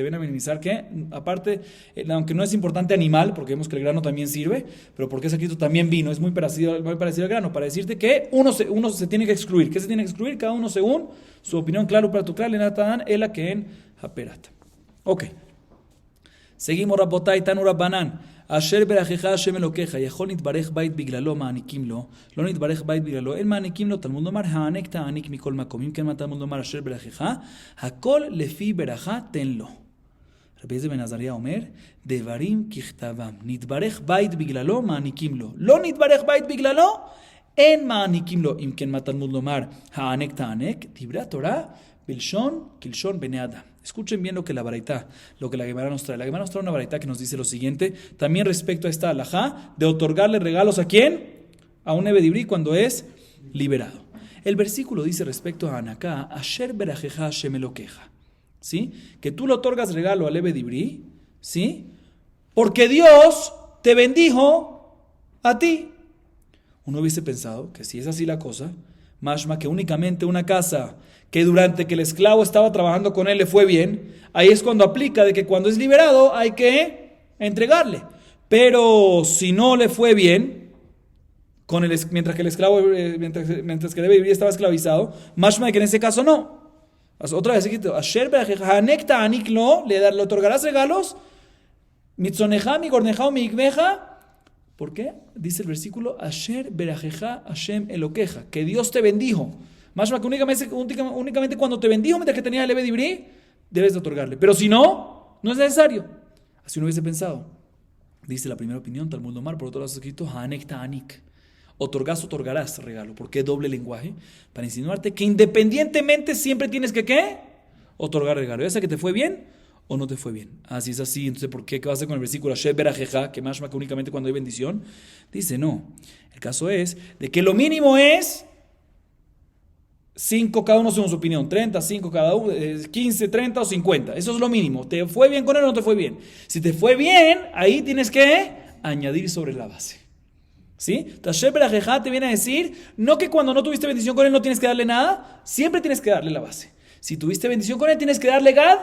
viene a minimizar que, aparte, aunque no es importante animal, porque vemos que el grano también sirve, pero porque es escrito también vino, es muy parecido al grano, para decirte que uno se tiene que excluir. ¿Qué se tiene que excluir? Cada uno según su opinión, claro, para tu claro, en Atadán, ela que en Haperat. Ok. Seguimos, Rabotay, Tanu Rabbanan. אשר ברכך השם אלוקיך, יכול נתברך בית בגללו מעניקים לו, לא נתברך בית בגללו, אין מעניקים לו. תלמוד לומר, הענק תעניק מכל מקום. אם כן, מה תלמוד לומר אשר ברכך? הכל לפי ברכה תן לו. רבי אליעזר בן עזריה אומר, דברים ככתבם, נתברך בית בגללו, מעניקים לו. לא נתברך בית בגללו, אין מעניקים לו. אם כן, מה תלמוד לומר, הענק תענק, דברי התורה, בלשון כלשון בני אדם. Escuchen bien lo que la Gemara nos trae. La Gemara nos trae una baraita que nos dice lo siguiente, también respecto a esta halajá de otorgarle regalos ¿a quién? A un ebedibrí cuando es liberado. El versículo dice respecto a Anaká, Asher berajeja Hashem elokeja, ¿sí? Que tú le otorgas regalo al ebedibrí, ¿sí? Porque Dios te bendijo a ti. Uno hubiese pensado que si es así la cosa, mashma que únicamente una casa que durante que el esclavo estaba trabajando con él le fue bien, ahí es cuando aplica de que cuando es liberado hay que entregarle. Pero si no le fue bien, mientras que el esclavo, mientras que el bebé estaba esclavizado, mashma que en ese caso no. Otra vez, le otorgarás regalos, mitzoneja, mi gorneja o mi igmeja. ¿Por qué? Dice el versículo, Asher berajeja Hashem elokeja, que Dios te bendijo. Más que únicamente cuando te bendijo mientras que tenía el ebedibrí, debes de otorgarle. Pero si no, no es necesario. Así uno hubiese pensado. Dice la primera opinión, Talmud Lomar, por otro lado está escrito, Hanek ta'anik. Otorgarás regalo. ¿Por qué doble lenguaje? Para insinuarte que independientemente siempre tienes que ¿qué? Otorgar regalo. Ya sea que te fue bien o no te fue bien. Así es así. Entonces, ¿por qué? ¿Qué va a hacer con el versículo? Asher berajeja, que más que únicamente cuando hay bendición. Dice, no. El caso es de que lo mínimo es 5 cada uno según su opinión, 30, 5 cada uno, 15, 30 o 50. Eso es lo mínimo. ¿Te fue bien con él o no te fue bien? Si te fue bien, ahí tienes que añadir sobre la base. ¿Sí? Tasher Berajejá te viene a decir, no que cuando no tuviste bendición con él no tienes que darle nada, siempre tienes que darle la base. Si tuviste bendición con él, tienes que darle gad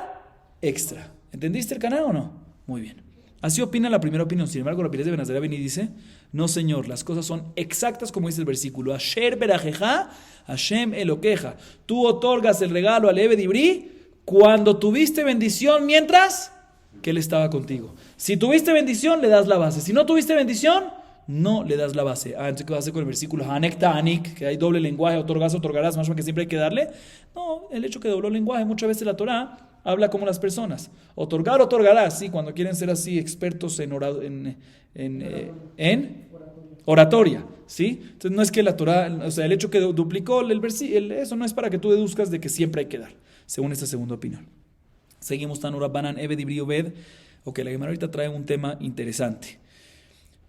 extra. ¿Entendiste el canal o no? Muy bien. Así opina la primera opinión. Sin embargo, Rabbi Eliezer ben Azariah viene y dice, no señor, las cosas son exactas como dice el versículo. Asher berajeja, Hashem elokeja. Tú otorgas el regalo al ebedibrí cuando tuviste bendición mientras que él estaba contigo. Si tuviste bendición, le das la base. Si no tuviste bendición, no le das la base. Entonces, ¿qué vas a hacer con el versículo? Hanek ta'anik, que hay doble lenguaje, otorgarás, más que siempre hay que darle. No, el hecho que dobló lenguaje, muchas veces la Torah habla como las personas. Otorgarás, sí, cuando quieren ser así expertos en oratoria, ¿sí? Entonces no es que la Torah, o sea, el hecho que duplicó eso no es para que tú deduzcas de que siempre hay que dar, según esta segunda opinión. Seguimos, Tanu Rabbanan, Ebed Ibri Obed. Ok, la Gemara ahorita trae un tema interesante.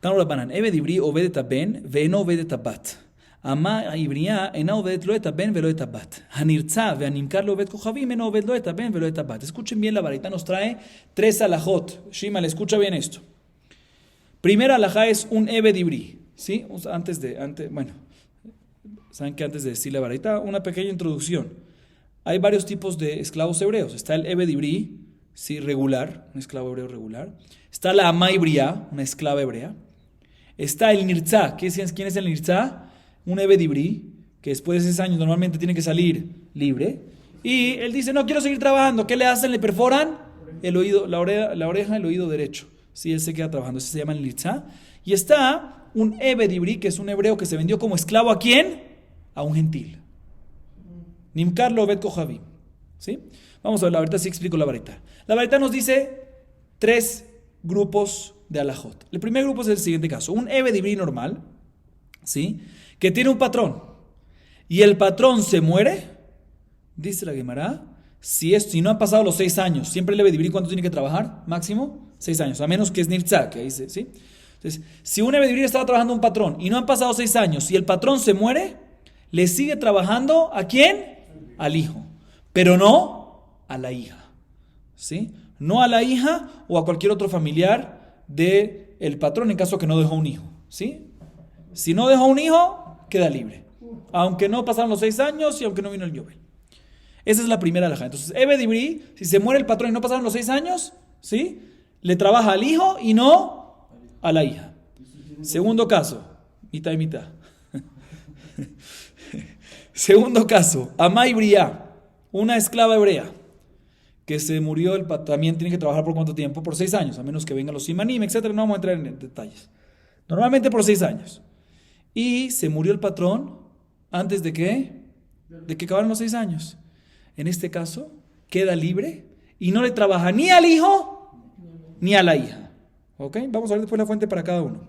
Tanu Rabbanan, Ebed Ibri Obed et ben, ve'eno Obed et bat. Ama העברייה אינה עובדת לא את הבן ולא את הבת. הנרצע והנמכר לעובד כוכבים אינו עובד לא את הבן ולא את הבת. Escuchen bien, la baraita nos trae 3 alajot. Shimal, escucha bien esto. Primera alajá es un ebed ibrí, ¿sí? Bueno, saben que antes de decir la baraita, una pequeña introducción. Hay varios tipos de esclavos hebreos. Está el ebed ibrí, ¿sí? Regular, un esclavo hebreo regular. Está la ama ibría, una esclava hebrea. Está el nirtzá. ¿Quién es el nirtzá? Un ebed ibrí, que después de 6 años normalmente tiene que salir libre, y él dice, no, quiero seguir trabajando. ¿Qué le hacen? Le perforan el oído, la oreja, el oído derecho. Sí, él se queda trabajando. Ese se llama el Nirtzá. Y está un Eved Ibrí, que es un hebreo que se vendió como esclavo. ¿A quién? A un gentil. Nimkar lo Oved Kohavim. ¿Sí? Vamos a ver, ahorita sí explico la varita. La varita nos dice 3 grupos de alajot. El primer grupo es el siguiente caso. Un Eved Ibrí normal, ¿sí? Que tiene un patrón. Y el patrón se muere, dice la Gemara, si no han pasado los 6 años, siempre el Eved Ibrí, ¿cuánto tiene que trabajar? Máximo 6 años, a menos que es Nirtzá, que dice, ¿sí? Entonces, si un Eved Ibrí estaba trabajando un patrón y no han pasado 6 años y el patrón se muere, le sigue trabajando ¿a quién? Al hijo, pero no a la hija, ¿sí? No a la hija o a cualquier otro familiar del patrón en caso que no dejó un hijo, ¿sí? Si no dejó un hijo, queda libre, aunque no pasaron los 6 años y aunque no vino el Yobel. Esa es la primera alajá. Entonces, Eved Ibrí, si se muere el patrón y no pasaron los 6 años, ¿sí? Le trabaja al hijo y no a la hija. Segundo caso, mitad y mitad. Segundo caso, Amá Ibriá, una esclava hebrea que se murió, también tiene que trabajar por cuánto tiempo, por 6 años, a menos que vengan los simanim, etcétera. No vamos a entrar en detalles. Normalmente por 6 años. Y se murió el patrón antes de que acabaran los 6 años. En este caso, queda libre y no le trabaja ni al hijo ni a la hija. ¿Ok? Vamos a ver después la fuente para cada uno.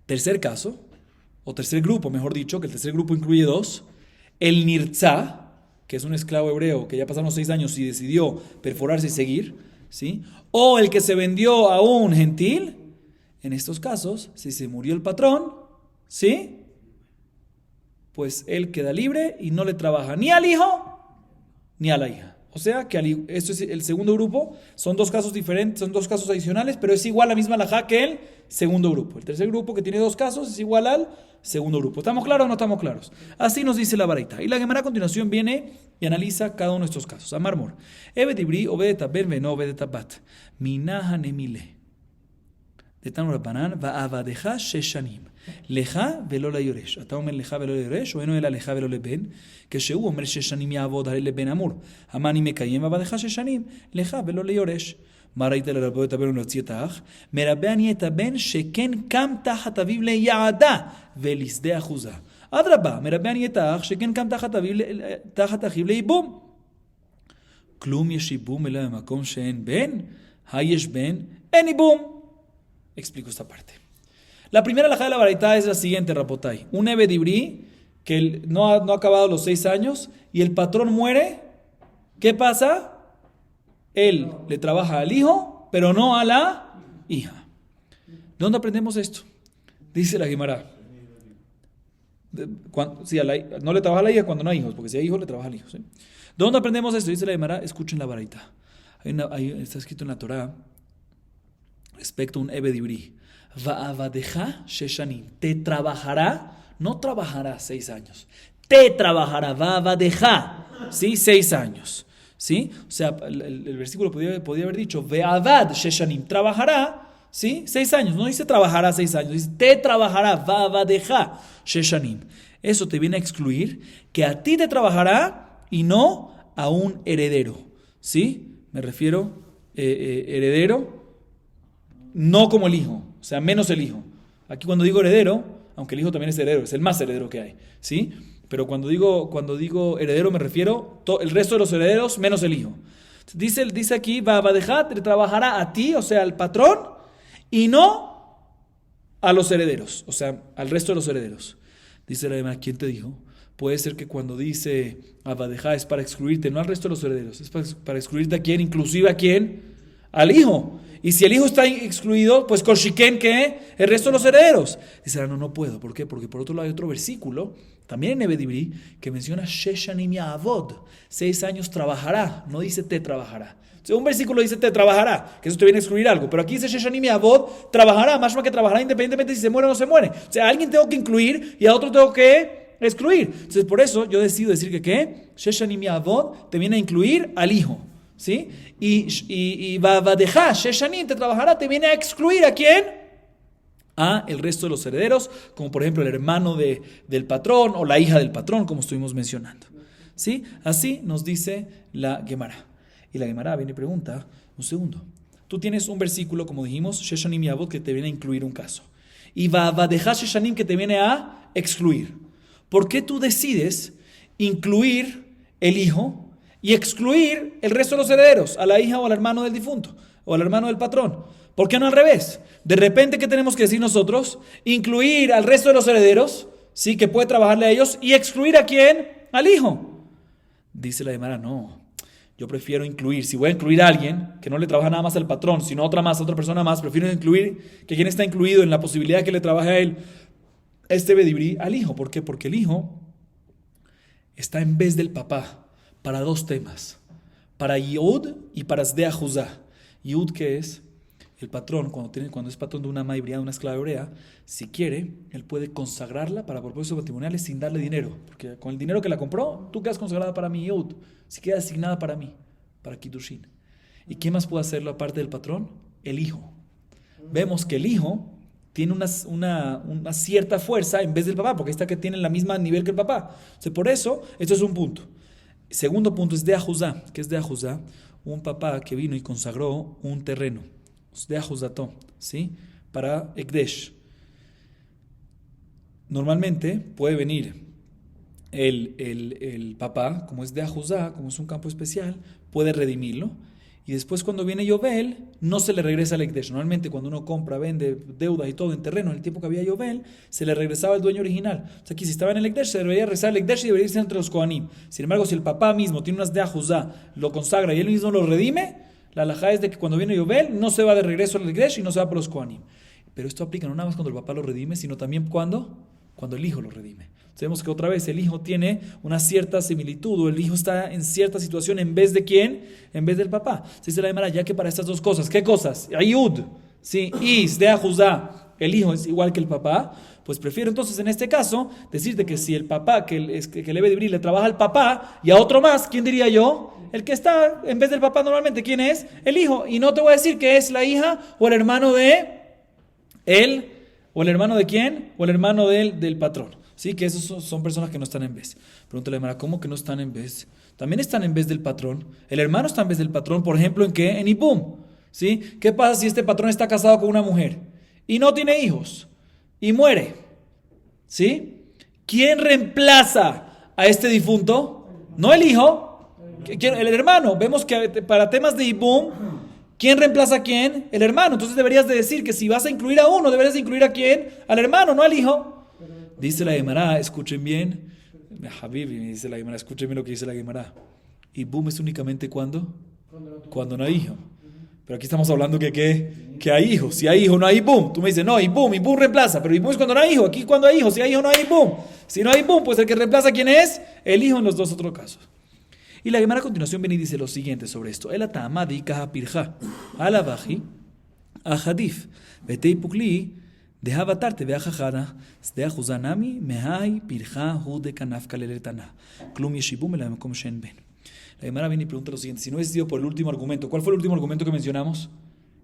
Tercer caso, o tercer grupo, mejor dicho, que el tercer grupo incluye 2. El Nirtzá, que es un esclavo hebreo que ya pasaron los 6 años y decidió perforarse y seguir, ¿sí? O el que se vendió a un gentil. En estos casos, si se murió el patrón, ¿sí? Pues él queda libre y no le trabaja ni al hijo ni a la hija. O sea que esto es el segundo grupo, son 2 casos diferentes, son 2 casos adicionales, pero es igual a la misma alajá que el segundo grupo. El tercer grupo, que tiene 2 casos, es igual al segundo grupo. ¿Estamos claros o no estamos claros? Así nos dice la baraita. Y la Gemara a continuación viene y analiza cada uno de estos casos. Amarmor. Eved Ibrí obedeta ben veno obedeta bat. Minaha nemile. De Tanu Rabbanan va'avadeja 6 shanim. Leja velo la yoresh. אתה אומר לך ולא ליורש, או אינו אלא לך ולא לבן, כשהוא אומר 6 שנים יעבוד, הרי לבן אמור. המה אני מקיים ועבדך 6 שנים, לך ולא ליורש. מה ראית לרבו את הבן ולהוציא את האח? מרבה אני את הבן שכן קם תחת אביו ליעדה ולשדה אחוזה. אדרבה, מרבה אני את האח שכן קם תחת אחיו לייבום. כלום יש ייבום אלא במקום שאין בן, היש בן, אין ייבום. Explico esta parte. La primera alajá de la baraita es la siguiente, Rapotay. Un Eved Ibrí que no ha acabado los 6 años y el patrón muere. ¿Qué pasa? Él le trabaja al hijo, pero no a la hija. ¿De dónde aprendemos esto? Dice la Gemara. No le trabaja a la hija cuando no hay hijos, porque si hay hijos le trabaja al hijo. ¿Sí? ¿De dónde aprendemos esto? Dice la Gemara, escuchen la baraita. Está escrito en la Torá respecto a un Eved Ibrí. Va'avadeja sheshanim. Te trabajará, no trabajará 6 años. Te trabajará, va'avadeja, ¿sí? 6 años. ¿Sí? O sea, el versículo podía haber dicho, ve'avad sheshanim. Trabajará, ¿sí? 6 años. No dice trabajará 6 años. Dice te trabajará, va'avadeja sheshanim. Eso te viene a excluir que a ti te trabajará y no a un heredero. ¿Sí? Me refiero, heredero, no como el hijo, o sea, menos el hijo. Aquí cuando digo heredero, aunque el hijo también es heredero, es el más heredero que hay, ¿sí? Pero cuando digo heredero me refiero el resto de los herederos menos el hijo. Dice aquí, va a dejar, te trabajará a ti, o sea, al patrón, y no a los herederos, o sea, al resto de los herederos. Dice la demás, ¿quién te dijo? Puede ser que cuando dice Abadeja es para excluirte, no al resto de los herederos, es para excluirte a quién, inclusive a quién, al hijo. Y si el hijo está excluido, pues con Shiken, ¿qué? El resto de los herederos. Dice, no puedo. ¿Por qué? Porque por otro lado hay otro versículo, también en Eved Ibrí, que menciona Sheshanim Ya'avod. 6 años trabajará, no dice te trabajará. O sea, un versículo dice te trabajará, que eso te viene a excluir algo. Pero aquí dice Sheshanim Ya'avod, trabajará, más que trabajará independientemente si se muere o no se muere. O sea, a alguien tengo que incluir y a otro tengo que excluir. Entonces, por eso yo decido decir que ¿qué? Sheshanim Ya'avod te viene a incluir al hijo. ¿Sí? Y va a dejar, Sheshanim te trabajará, te viene a excluir ¿a quién? A el resto de los herederos, como por ejemplo el hermano del patrón o la hija del patrón, como estuvimos mencionando. ¿Sí? Así nos dice la Gemara. Y la Gemara viene y pregunta, un segundo, Tú tienes un versículo, como dijimos, Sheshanim Yavot, que te viene a incluir un caso. Y Vadeja Sheshanim, que te viene a excluir. ¿Por qué tú decides incluir el hijo y excluir el resto de los herederos, a la hija o al hermano del difunto, o al hermano del patrón? ¿Por qué no al revés? De repente, ¿qué tenemos que decir nosotros? Incluir al resto de los herederos, sí, que puede trabajarle a ellos, y excluir ¿a quién? Al hijo. Dice la Gemara, no. Yo prefiero incluir, si voy a incluir a alguien que no le trabaja nada más al patrón, sino otra persona más, prefiero incluir que quien está incluido en la posibilidad de que le trabaje a él, este bedibrí, al hijo. ¿Por qué? Porque el hijo está en vez del papá para dos temas, para Yud y para Sdea Juzá. Yud, ¿qué es? El patrón, cuando es patrón de una ama hebrea, de una esclava hebrea, si quiere, él puede consagrarla para propósitos matrimoniales sin darle dinero. Porque con el dinero que la compró, tú quedas consagrada para mi Yud. Si queda asignada para mí, para Kiddushin. ¿Y quién más puede hacerlo aparte del patrón? El hijo. Vemos que el hijo tiene una cierta fuerza en vez del papá, porque está que tiene la misma nivel que el papá. O sea, por eso, esto es un punto. Segundo punto es de Ajuzá. ¿Qué es de Ajuzá? Un papá que vino y consagró un terreno. De Ajuzato, ¿sí? Para Ekdesh. Normalmente puede venir el papá, como es de Ajuzá, como es un campo especial, puede redimirlo. Y después cuando viene Yovel, no se le regresa al Ekdesh. Normalmente cuando uno compra, vende deudas y todo en terreno, en el tiempo que había Yovel, se le regresaba al dueño original. O sea, aquí si estaba en el Ekdesh, se debería regresar al Ekdesh y debería irse entre los Kohanim. Sin embargo, si el papá mismo tiene unas de Ajuzá, lo consagra y él mismo lo redime, la halajá es de que cuando viene Yovel, no se va de regreso al Ekdesh y no se va por los Kohanim. Pero esto aplica no nada más cuando el papá lo redime, sino también cuando el hijo lo redime. Sabemos que otra vez el hijo tiene una cierta similitud, o el hijo está en cierta situación en vez de quién, en vez del papá. Se dice la Gemara, ya que para estas dos cosas, ¿qué cosas? Ayud, sí, Is, de Ajuzá, el hijo es igual que el papá, pues prefiero entonces en este caso decirte que si el papá, que le ve de le trabaja al papá y a otro más, ¿quién diría yo? El que está en vez del papá normalmente, ¿quién es? El hijo. Y no te voy a decir que es la hija o el hermano de él, o el hermano de quién, o el hermano del patrón. Sí, que esos son personas que no están en vez. Pregúntale a Mara, ¿cómo que no están en vez? También están en vez del patrón. El hermano está en vez del patrón, por ejemplo, ¿en qué? En Ibum. ¿Sí? ¿Qué pasa si este patrón está casado con una mujer y no tiene hijos y muere? ¿Sí? ¿Quién reemplaza a este difunto? No el hijo, el hermano. Vemos que para temas de Ibum, ¿quién reemplaza a quién? El hermano. Entonces deberías de decir que si vas a incluir a uno, deberías de incluir a quién? Al hermano, no al hijo. Dice la Gemara, escuchen bien. Habibi, dice la Gemara, escuchen bien lo que dice la Gemara. Ibum es únicamente cuando no hay hijo. Pero aquí estamos hablando que hay hijos. Si hay hijo, no hay Ibum. Tú me dices, no, Ibum reemplaza. Pero Ibum es cuando no hay hijo. Aquí cuando hay hijo. Si hay hijo, no hay Ibum. Si no hay Ibum, pues el que reemplaza, ¿quién es? El hijo en los dos otros casos. Y la Gemara a continuación viene y dice lo siguiente sobre esto. El atama di kaha pirja. Alabaji. Ahadif. Vetei pukli. Deja batarte, vea jajada, de juzanami, mehai, pirja, jude, kanafka, leletana. Klum yeshibum, la como shen ben. La Gemara viene y pregunta lo siguiente: si no es sido por el último argumento, ¿cuál fue el último argumento que mencionamos?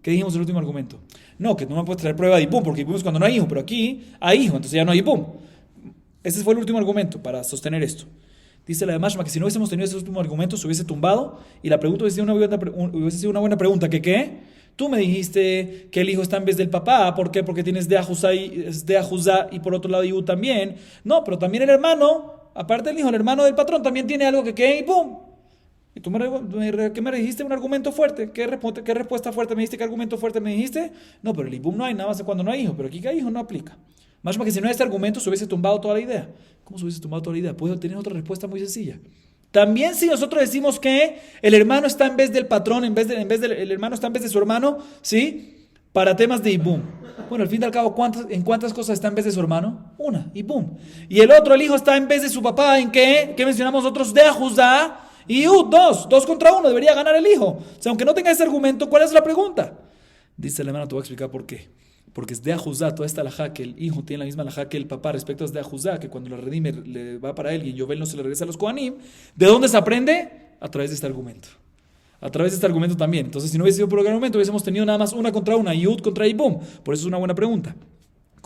¿Qué dijimos el último argumento? No, que no me puedes traer prueba de Ibum, porque Ibum es cuando no hay hijo, pero aquí hay hijo, entonces ya no hay Ibum. Ese fue el último argumento para sostener esto. Dice la de Mashma que si no hubiésemos tenido ese último argumento, se hubiese tumbado y la pregunta hubiese sido una buena pregunta. ¿Qué? Tú me dijiste que el hijo está en vez del papá. ¿Por qué? Porque tienes de Ajuzá y por otro lado Yud también. No, pero también el hermano, aparte del hijo, el hermano del patrón también tiene algo que y ¡pum! Y tú ¿qué me dijiste? Un argumento fuerte. ¿Qué respuesta fuerte me dijiste? ¿Qué argumento fuerte me dijiste? No, pero el ibum no hay, nada más cuando no hay hijo. Pero aquí que hay hijo no aplica. Más que si no hay este argumento se hubiese tumbado toda la idea. ¿Cómo se hubiese tumbado toda la idea? Puedo tener otra respuesta muy sencilla. También si nosotros decimos que el hermano está en vez del patrón, el hermano está en vez de su hermano, ¿sí? Para temas de ibum. Bueno, al fin y al cabo, ¿en cuántas cosas está en vez de su hermano? Una, ibum. Y el otro, el hijo, está en vez de su papá, ¿en qué? ¿Qué mencionamos nosotros? De Ajuzá y dos contra uno, debería ganar el hijo. O sea, aunque no tenga ese argumento, ¿cuál es la pregunta? Dice el hermano, te voy a explicar por qué. Porque es de Ajuzá, toda esta alajá, que el hijo tiene la misma alajá que el papá respecto a de Ajuzá, que cuando lo redime le va para él y en Yovel no se le regresa a los Kohanim. ¿De dónde se aprende? A través de este argumento. A través de este argumento también. Entonces, si no hubiese sido por el argumento, hubiésemos tenido nada más una contra una, Yud contra Ibum. Por eso es una buena pregunta.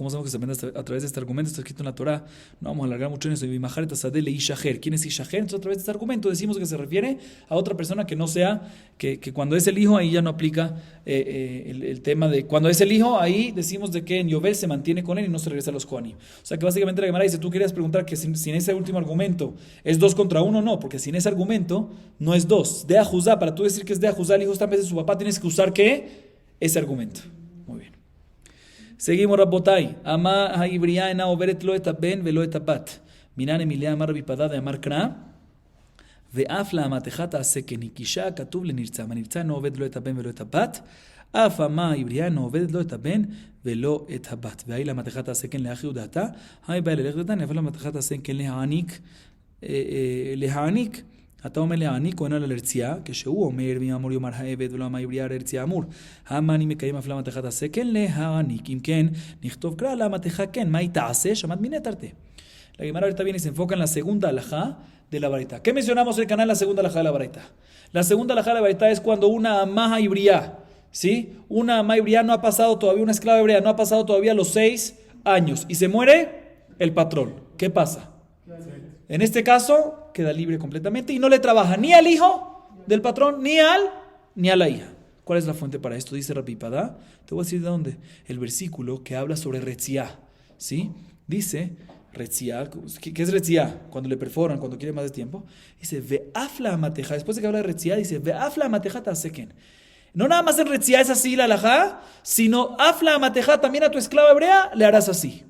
¿Cómo sabemos que se aprende a través de este argumento? Está escrito en la Torah. No vamos a alargar mucho en eso. ¿Quién es Ishaher? Entonces, a través de este argumento decimos que se refiere a otra persona que no sea, que cuando es el hijo, ahí ya no aplica el tema de cuando es el hijo, ahí decimos de que en Yovel se mantiene con él y no se regresa a los Kohanim. O sea que básicamente la Gemara dice, tú querías preguntar que sin ese último argumento es 2 contra 1, no, porque sin ese argumento no es 2. De Ajuzá, para tú decir que es de Ajuzá, el hijo está en vez de su papá, tienes que usar ¿qué? Ese argumento. Muy bien. Seguimos, Rabotai. Ama ha'ibria ena overet lo et ben velo et bat. Minan emilea amar bipada de amar kra. ואף לאמתך תעשה כן, כי אישה כתוב לנרצה, והנרצה אינו עובד לא את הבן ולא את הבת, אף אמה עברייה אינו עובדת לא את הבן ולא את הבת. והאי לאמתך תעשה כן לאחי ודעתה, האי בא ללך ודעתה, אבל לאמתך תעשה כן להעניק, אתה אומר להעניק או אינה לרצייה, כשהוא אומר, ואם אמור יאמר העבד ולא אמה עברייה לרצייה אמור, המה אני מקיים אף לאמתך תעשה כן להעניק, אם כן, נכתוב קרא לאמתך כן, מה היא תעשה? שמעת מיני תרתי. La Gemara ahorita viene y se enfoca en la segunda alajá de la baraita. ¿Qué mencionamos en el canal la segunda alajá de la baraita? La segunda alajá de la baraita es cuando una amá hebrea, ¿sí? Una amá hebrea no ha pasado todavía, una esclava hebrea no ha pasado todavía los 6 años y se muere el patrón. ¿Qué pasa? En este caso queda libre completamente y no le trabaja ni al hijo del patrón ni a la hija. ¿Cuál es la fuente para esto? Dice Rabbi Padá. Te voy a decir de dónde. El versículo que habla sobre Retziá, ¿sí? Dice Retziá, ¿qué es Retziá? Cuando le perforan, cuando quiere más de tiempo. Dice, ve'afla amateja. Después de que habla de Retziá, dice, ve'afla amateja ta'aseken. No nada más en Retziá es así la alajá, sino afla amateja, también a tu esclava hebrea le harás así.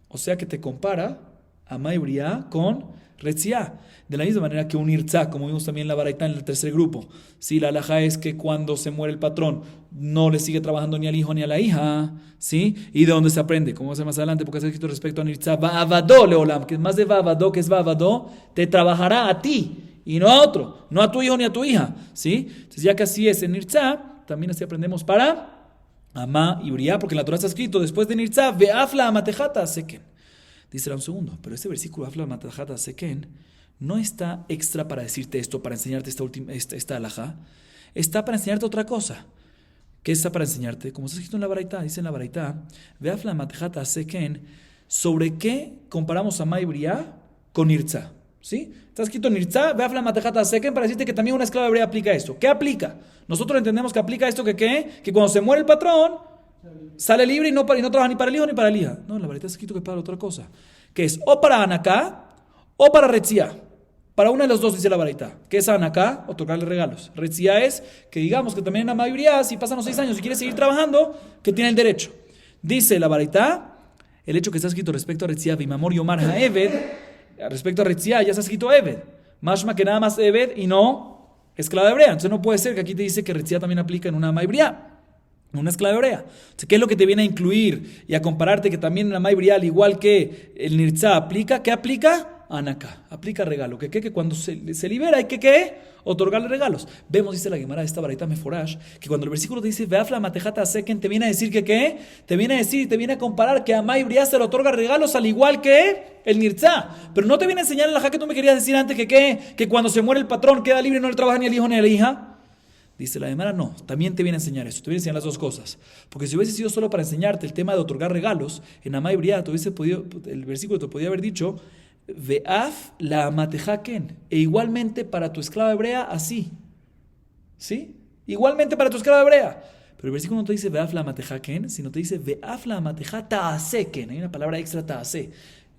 O sea que te compara a amá hebrea con Retziá. De la misma manera que un irtzá, como vimos también en la baraita en el tercer grupo. Sí, la alajá es que cuando se muere el patrón, no le sigue trabajando ni al hijo ni a la hija. ¿Sí? ¿Y de dónde se aprende? Como vamos a ver más adelante, porque está escrito respecto a Nirtzá, Va'avadó leolam, que es más de Va'avadó, que es Va'avadó, te trabajará a ti y no a otro, no a tu hijo ni a tu hija. ¿Sí? Entonces, ya que así es en Nirtzá, también así aprendemos para Amá y Briá, porque en la Torah está escrito después de Nirtzá, Ve'afla amatejata seken. Dice un segundo, pero este versículo, Afla amatejata seken, no está extra para decirte esto, para enseñarte esta alajá, está para enseñarte otra cosa. ¿Qué está para enseñarte? Como está escrito en la baraita, dice en la baraita, ve'afla matejata seken, ¿sobre qué comparamos a Amá y Briá con Nirtzá? ¿Sí? Está escrito en Nirtzá, ve'afla matejata seken, para decirte que también una esclava hebrea aplica esto. ¿Qué aplica? Nosotros entendemos que aplica esto que ¿qué? Que cuando se muere el patrón, sale libre y no trabaja ni para el hijo ni para la hija. No, en la baraita está escrito que para otra cosa. Que es o para Anaká o para Retziá. Para uno de los dos dice la baraita. ¿Qué es Anaká? Otorgarle regalos. Retziá es que digamos que también en la mayoría, si pasan los 6 años y quiere seguir trabajando, que tiene el derecho. Dice la baraita, el hecho que está escrito respecto a Retziá, Vimamor Yomar Haeved, respecto a Retziá ya está escrito Eved. Mashma que nada más Eved y no esclava hebrea. Entonces no puede ser que aquí te dice que Retziá también aplica en una amá hebrea, una esclava hebrea. Entonces, ¿qué es lo que te viene a incluir y a compararte que también en la amá hebrea, al igual que el Nirtzá aplica? ¿Qué aplica? Anaká, aplica regalo, que cuando se libera hay que otorgarle regalos. Vemos, dice la Gemara de esta baraita Meforash, que cuando el versículo te dice ve'afla matejata seken, te viene a decir que ¿qué? Te viene a decir, te viene a comparar que a Amá y Briá se le otorga regalos al igual que el Nirtzá. Pero no te viene a enseñar en la que tú me querías decir antes que cuando se muere el patrón queda libre y no le trabaja ni al hijo ni a la hija. Dice la Gemara, no, también te viene a enseñar eso, te viene a enseñar las dos cosas. Porque si hubiese sido solo para enseñarte el tema de otorgar regalos, en Amá y Briá el versículo te podía haber dicho Ve'af la amatejaken, e igualmente para tu esclava hebrea así, ¿sí? Igualmente para tu esclava hebrea. Pero el versículo no te dice Ve'af la amatejaken, sino te dice Ve'af la amateja ta'aseken. Hay una palabra extra ta'ase.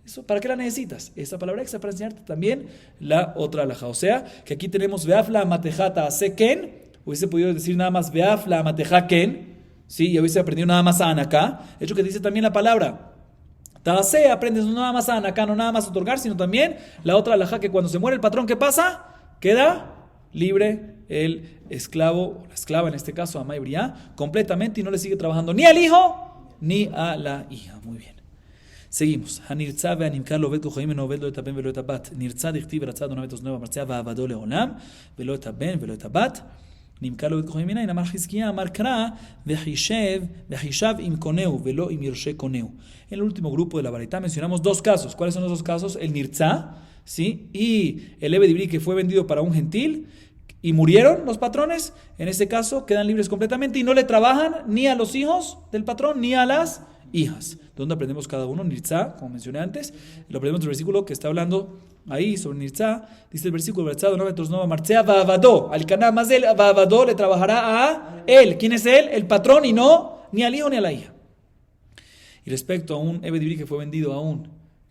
¿Eso para qué la necesitas? Esa palabra extra para enseñarte también la otra alajá. O sea, que aquí tenemos Ve'af la amateja ta'aseken. Hubiese podido decir nada más Ve'af la amatejaken, ¿sí? Y hubiese aprendido nada más a Anaká. Hecho que dice también la palabra Ta'ase, aprendes no nada más a Anaká, no nada más a otorgar, sino también la otra alajá, que cuando se muere el patrón, ¿qué pasa? Queda libre el esclavo, o la esclava en este caso, Amá y Briá, completamente y no le sigue trabajando ni al hijo ni a la hija. Muy bien. Seguimos. Hanirtzá ve'animkar lo oved kohaim eno oved lo et haben velo et habat. Nirtzá dichtiv ratzá Adonai betosneo b'martzea va'avado leolam velo et haben velo et habat. נמכר לו בית כהן מניין, אמר חזקיה, אמר קרא, וחישב עם קונהו, ולא עם יורשי קונהו. En el último grupo de la baraita mencionamos 2 casos. ¿Cuáles son los 2 casos? El Nirtzá, ¿sí? Y el Eved Ibrí, que fue vendido para un gentil, y murieron los patrones. En ese caso, quedan libres completamente y no le trabajan ni a los hijos del patrón, ni a las hijas. ¿Dónde aprendemos cada uno? Nirtzá, como mencioné antes. Lo aprendemos en el versículo que está hablando ahí sobre Nirtzá. Dice el versículo, Martzea Vavadó. Al Caná más él, Vavadó le trabajará a él. ¿Quién es él? El patrón, y no ni al hijo ni a la hija. Y respecto a un Eved Ivri que fue vendido a un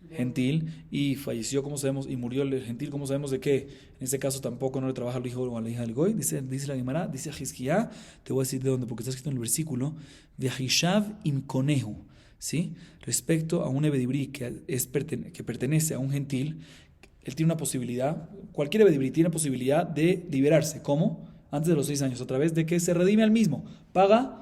gentil y falleció, como sabemos, y murió el gentil, como sabemos de que en ese caso tampoco no le trabaja al hijo o a la hija del Goy. Dice la Gemara, dice a Hizkiá, te voy a decir de dónde, porque está escrito en el versículo, Vehishav imkonehu, ¿sí? Respecto a un Eved Ivri que pertenece a un gentil, él tiene una posibilidad, cualquier Eved Ivri tiene la posibilidad de liberarse. ¿Cómo? Antes de los 6 años, a través de que se redime al mismo, paga.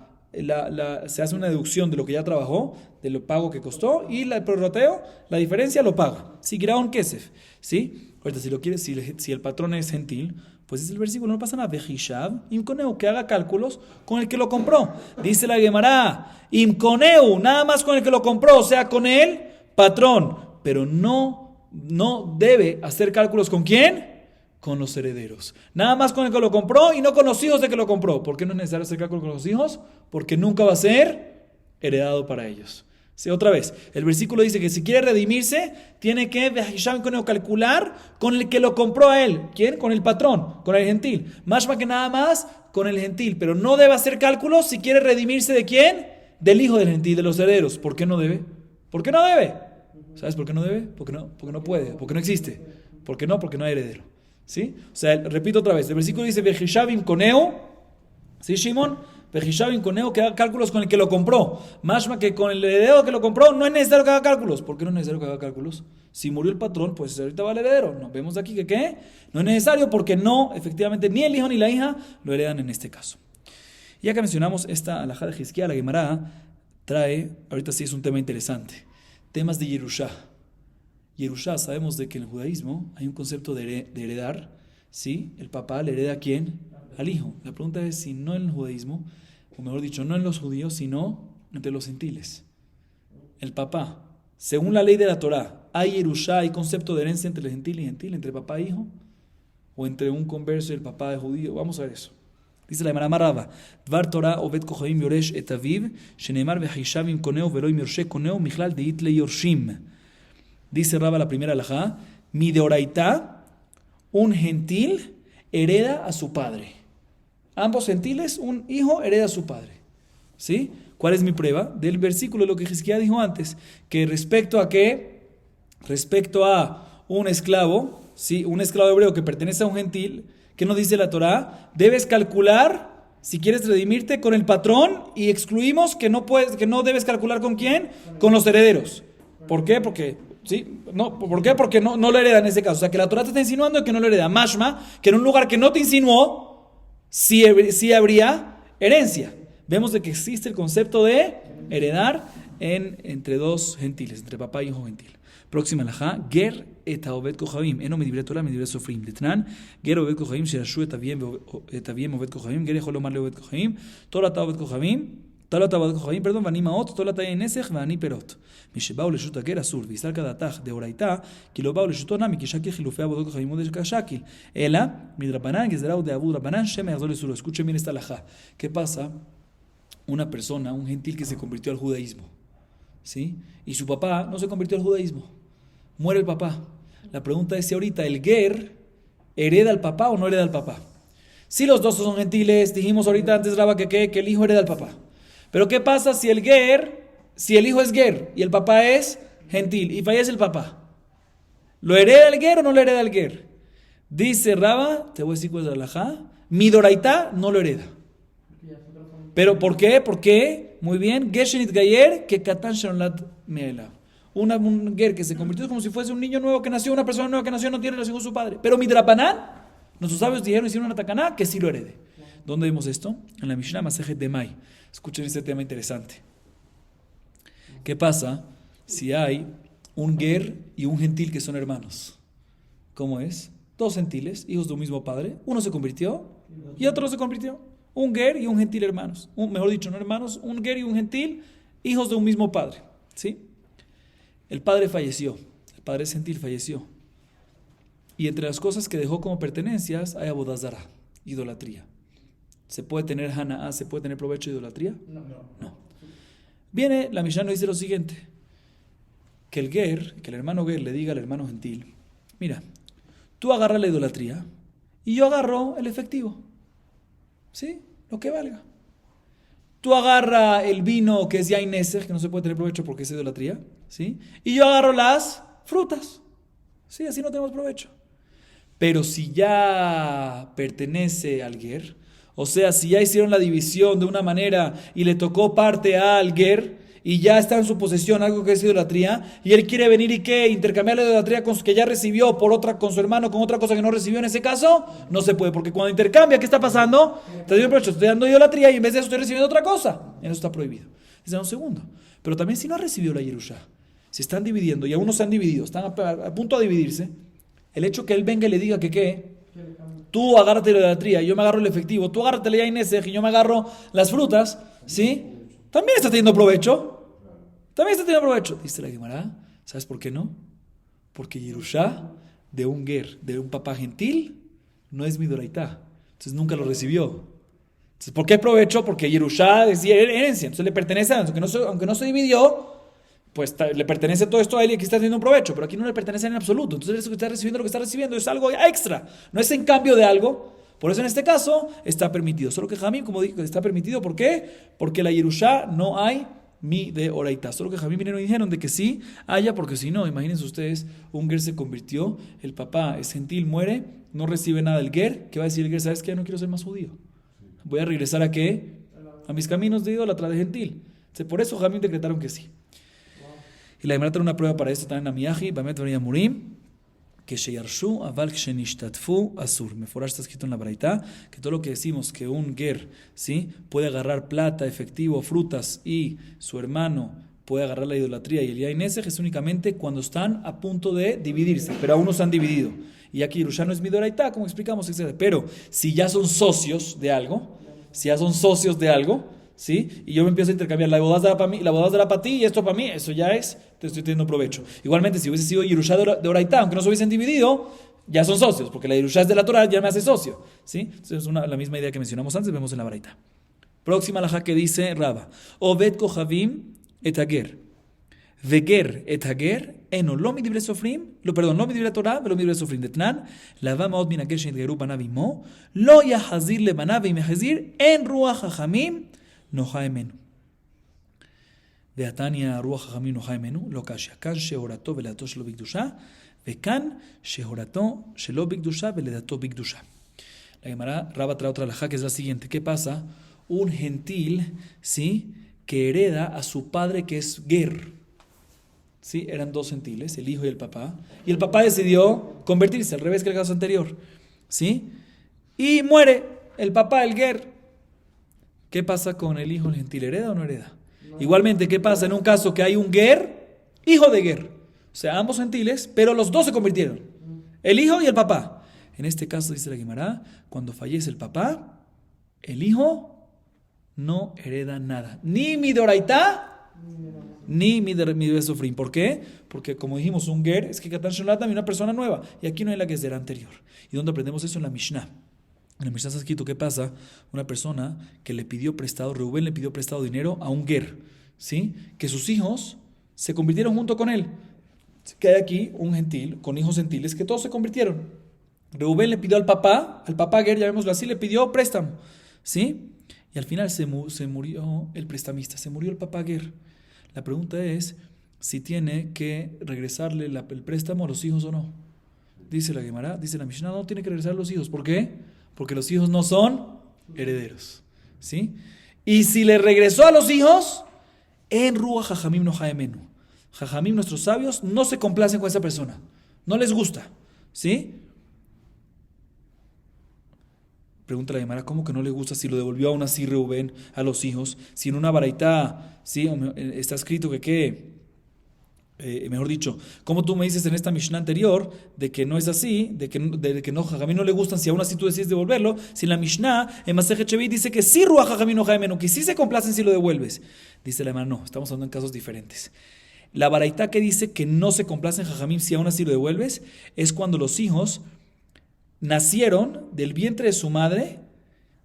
Se hace una deducción de lo que ya trabajó, del pago que costó, y el prorrateo, la diferencia lo paga. Si quiera un kesef, ¿sí? Ahorita, si lo quiere, si el patrón es gentil, pues dice el versículo, no pasa nada. Vehishav, imkoneu, que haga cálculos con el que lo compró. Dice la Gemara, imkoneu, nada más con el que lo compró, o sea, con el patrón, pero no debe hacer cálculos ¿con quién? Con los herederos. Nada más con el que lo compró y no con los hijos de que lo compró. ¿Por qué no es necesario hacer cálculo con los hijos? Porque nunca va a ser heredado para ellos. Sí, otra vez, el versículo dice que si quiere redimirse, tiene que calcular con el que lo compró a él. ¿Quién? Con el patrón, con el gentil. Más que nada más con el gentil. Pero no debe hacer cálculos si quiere redimirse ¿de quién? Del hijo del gentil, de los herederos. ¿Por qué no debe? ¿Por qué no debe? ¿Sabes por qué no debe? Porque no puede, porque no existe. ¿Por qué no? Porque no hay heredero. ¿Sí? O sea, repito otra vez, el versículo dice Vehishavim koneu, ¿sí, Shimon? Vehishavim koneu, que haga cálculos con el que lo compró. Más que con el heredero que lo compró no es necesario que haga cálculos. ¿Por qué no es necesario que haga cálculos? Si murió el patrón, pues ahorita va el heredero. Nos vemos aquí que ¿qué? No es necesario porque no, efectivamente, ni el hijo ni la hija lo heredan en este caso. Ya que mencionamos esta alajá de Hizkiá, la Gemara trae, ahorita sí es un tema interesante, temas de Yerushá. Yerushá, sabemos de que en el judaísmo hay un concepto de heredar, ¿sí? El papá le hereda ¿a quién? Al hijo. La pregunta es si no en el judaísmo, o mejor dicho, no en los judíos, sino entre los gentiles. El papá, según la ley de la Torá, ¿hay Yerushá, hay concepto de herencia entre el gentil y gentil, entre papá e hijo? ¿O entre un converso y el papá de judío? Vamos a ver eso. Dice la Gemara Marraba, Dvar Torah Oved Kohaim Yoresh et Aviv, Shenemar Vehishavim Koneu Veloim Yorshe Koneu Michlal de Itle Yorshim. Dice Raba la primera alajá, mi deoraitá, un gentil hereda a su padre. Ambos gentiles, un hijo hereda a su padre. ¿Sí? ¿Cuál es mi prueba? Del versículo, lo que Hizkiá dijo antes, que respecto a qué, respecto a un esclavo, ¿sí? Un esclavo hebreo que pertenece a un gentil, ¿qué nos dice la Torá? Debes calcular, si quieres redimirte, con el patrón, y excluimos que no debes calcular ¿con quién? Con los herederos. ¿Por qué? ¿Por qué? Porque no lo hereda en ese caso. O sea, que la Torá te está insinuando que no lo hereda. Mashma, que en un lugar que no te insinuó, sí habría herencia. Vemos de que existe el concepto de heredar entre dos gentiles, entre papá y hijo gentil. Próxima alajá, ger et haoved kohavim, eno medivre Torah medivre sofrim. Detnan, ger oved kohavim, sherashu et aviem oved kohavim, ger echol omar le oved kohavim, Torah ta oved kohavim, perdón, ואני מעות, תולת היה נסך ואני פירות. משבאו לשוט הגר אסור, ויסר כדתך דאורייתא, כי לא באו לשוטו נמי, כי שקל חילופי עבודות כחיים ודש כשקל. אלא, מדרבנן גזרה דאבוד רבנן, שמא יחזור לסורו. Escuchen bien esta alajá. ¿Qué pasa? Una persona, un gentil que se convirtió al judaísmo, ¿sí? Y su papá no se convirtió al judaísmo. Muere el papá. La pregunta es si ahorita el ger hereda al papá o no hereda al papá. Si los dos son gentiles, dijimos ahorita antes Raba que el hijo hereda al papá. Pero ¿qué pasa si el hijo es ger y el papá es gentil y fallece el papá? ¿Lo hereda el ger o no lo hereda el ger? Dice Raba, te voy a decir cuál es la halajá, mi doraitá no lo hereda. ¿Pero por qué? Porque, muy bien, Geshenit Gayer, que Katan Shanolat Meela. Un ger que se convirtió como si fuese un niño nuevo que nació, una persona nueva que nació, no tiene relación con su padre. Pero Midrapanán, nuestros sabios hicieron una takaná que sí lo herede. ¿Dónde vemos esto? En la Mishnah Masejet de Mai. Escuchen este tema interesante. ¿Qué pasa si hay un ger y un gentil que son hermanos? ¿Cómo es? Dos gentiles, hijos de un mismo padre. Uno se convirtió y otro no se convirtió. Un ger y un gentil hermanos. Mejor dicho, no hermanos, un ger y un gentil, hijos de un mismo padre. ¿Sí? El padre falleció. El padre gentil falleció. Y entre las cosas que dejó como pertenencias hay abodazara, idolatría. ¿Se puede tener hana'á, se puede tener provecho de idolatría? No. Viene, la Mishnah nos dice lo siguiente, que el hermano Ger le diga al hermano gentil, mira, tú agarras la idolatría y yo agarro el efectivo, ¿sí? Lo que valga. Tú agarras el vino que es Yain Neser, que no se puede tener provecho porque es idolatría, ¿sí? Y yo agarro las frutas, ¿sí? Así no tenemos provecho. Pero si ya pertenece al Ger, o sea, si ya hicieron la división de una manera y le tocó parte al Ger y ya está en su posesión algo que es idolatría y él quiere venir y ¿qué? Intercambiar la idolatría que ya recibió por otra con su hermano con otra cosa que no recibió, en ese caso no se puede, porque cuando intercambia, ¿qué está pasando? Estoy dando idolatría y en vez de eso estoy recibiendo otra cosa. Eso está prohibido. Dice un segundo. Pero también si no ha recibido la Yerusha, si están dividiendo y aún no se han dividido, están a punto de dividirse, el hecho que él venga y le diga que ¿qué? Tú agárrate la idolatría y yo me agarro el efectivo, tú agárrate la Yain Neser y yo me agarro las frutas, ¿sí? También está teniendo provecho. También está teniendo provecho. Dice la Gemara, ¿sabes por qué no? Porque Yerusha de un ger, de un papá gentil, no es midoraitá. Entonces nunca lo recibió. Entonces, ¿por qué provecho? Porque Yerusha es herencia. Entonces le pertenece, aunque no se dividió, pues le pertenece todo esto a él y aquí está teniendo un provecho. Pero aquí no le pertenece en absoluto. Entonces eso que está recibiendo, lo que está recibiendo es algo extra. No es en cambio de algo. Por eso en este caso está permitido. Solo que Jamim, como dije, está permitido. ¿Por qué? Porque la Yerusha no hay mi de oraita. Solo que Jamim vinieron y dijeron de que sí haya, porque si no, imagínense ustedes, un ger se convirtió, el papá es gentil, muere, no recibe nada del ger. ¿Qué va a decir el ger? ¿Sabes qué? Ya no quiero ser más judío. Voy a regresar a qué? A mis caminos de idólatra, de gentil. Entonces, por eso Jamim decretaron que sí. Y la Gemara trae una prueba para esto también a Miyahi, Bamet Venía Murim, que Sheyarshu Aval Kshenishtatfu Asur. Meforash está escrito en la Braitá que todo lo que decimos que un ger, ¿sí?, puede agarrar plata, efectivo, frutas y su hermano puede agarrar la idolatría y el Yain Neser es únicamente cuando están a punto de dividirse, pero aún no se han dividido. Y aquí Yerusha no es midoraitá, como explicamos, etc. Pero si ya son socios de algo, ¿sí? Y yo me empiezo a intercambiar, la boda para mí, la boda para ti y esto para mí, eso ya es, te estoy teniendo provecho. Igualmente, si hubiese sido Yerusha de Oraitá, aunque no se hubiesen dividido, ya son socios, porque la Yerusha es de la Torah, ya me hace socio, ¿sí? Entonces es la misma idea que mencionamos antes, vemos en la Braitá. Próxima alajá que dice Raba, Oved kohavim et hager, veger et hager, eno lo midibre sofrim, lo midibre Torah, lo midibre sofrim detnan, lava maot min hager shenitgeru banav imo, lo yahazir le banav imehazir, en ruach hachamim, נוחה ממנו. ועתניא רוח חכמים נוחה ממנו, לא קשיא. כאן שהורתו ולידתו שלו בקדושה, וכאן שהורתו שלו בקדושה ולידתו בקדושה. La Gemara Raba trae otra halajá que es la siguiente. ¿Qué pasa? Un gentil, ¿sí?, que hereda a su padre que es ger. ¿Sí? Eran dos gentiles, el hijo y el papá. Y el papá decidió convertirse, al revés que el caso anterior. ¿Sí? Y muere el papá, el ger. ¿Qué pasa con el hijo, el gentil? ¿Hereda o no hereda? No. Igualmente, ¿qué pasa en un caso que hay un ger, hijo de ger? O sea, ambos gentiles, pero los dos se convirtieron. El hijo y el papá. En este caso, dice la Gemara, cuando fallece el papá, el hijo no hereda nada. Ni midoraitá, ni midesofrim. ¿Por qué? Porque, como dijimos, un ger es que Katan Sholatam y una persona nueva. Y aquí no hay la que es del anterior. ¿Y dónde aprendemos eso? En la Mishnah. En el Mishnah está escrito, ¿qué pasa? Una persona que le pidió prestado, Reubén le pidió prestado dinero a un ger, ¿sí?, que sus hijos se convirtieron junto con él. Que hay aquí un gentil, con hijos gentiles, que todos se convirtieron. Reubén le pidió al papá ger, ya vemoslo así, le pidió préstamo, ¿sí? Y al final se murió el prestamista, se murió el papá ger. La pregunta es si tiene que regresarle el préstamo a los hijos o no. Dice la Gemara, dice la Mishnah, no tiene que regresar a los hijos. ¿Por qué? Porque los hijos no son herederos, ¿sí? Y si le regresó a los hijos, en Ruach Jajamim no jaemenu. Jajamim, nuestros sabios, no se complacen con esa persona. No les gusta, ¿sí? Pregunta la Gemara, ¿cómo que no le gusta si lo devolvió aún así Reubén a los hijos? Si en una baraitá, ¿sí?, está escrito que mejor dicho, como tú me dices en esta Mishnah anterior, de que no es así, de que no, Jajamim no le gustan, si aún así tú decides devolverlo, si en la Mishnah, en Masejet Shevit dice que sí Ruach Jajamim no jaemenu, que sí se complacen si lo devuelves. Dice la hermana, no, estamos hablando en casos diferentes. La baraitá que dice que no se complacen Jajamim si aún así lo devuelves, es cuando los hijos nacieron del vientre de su madre,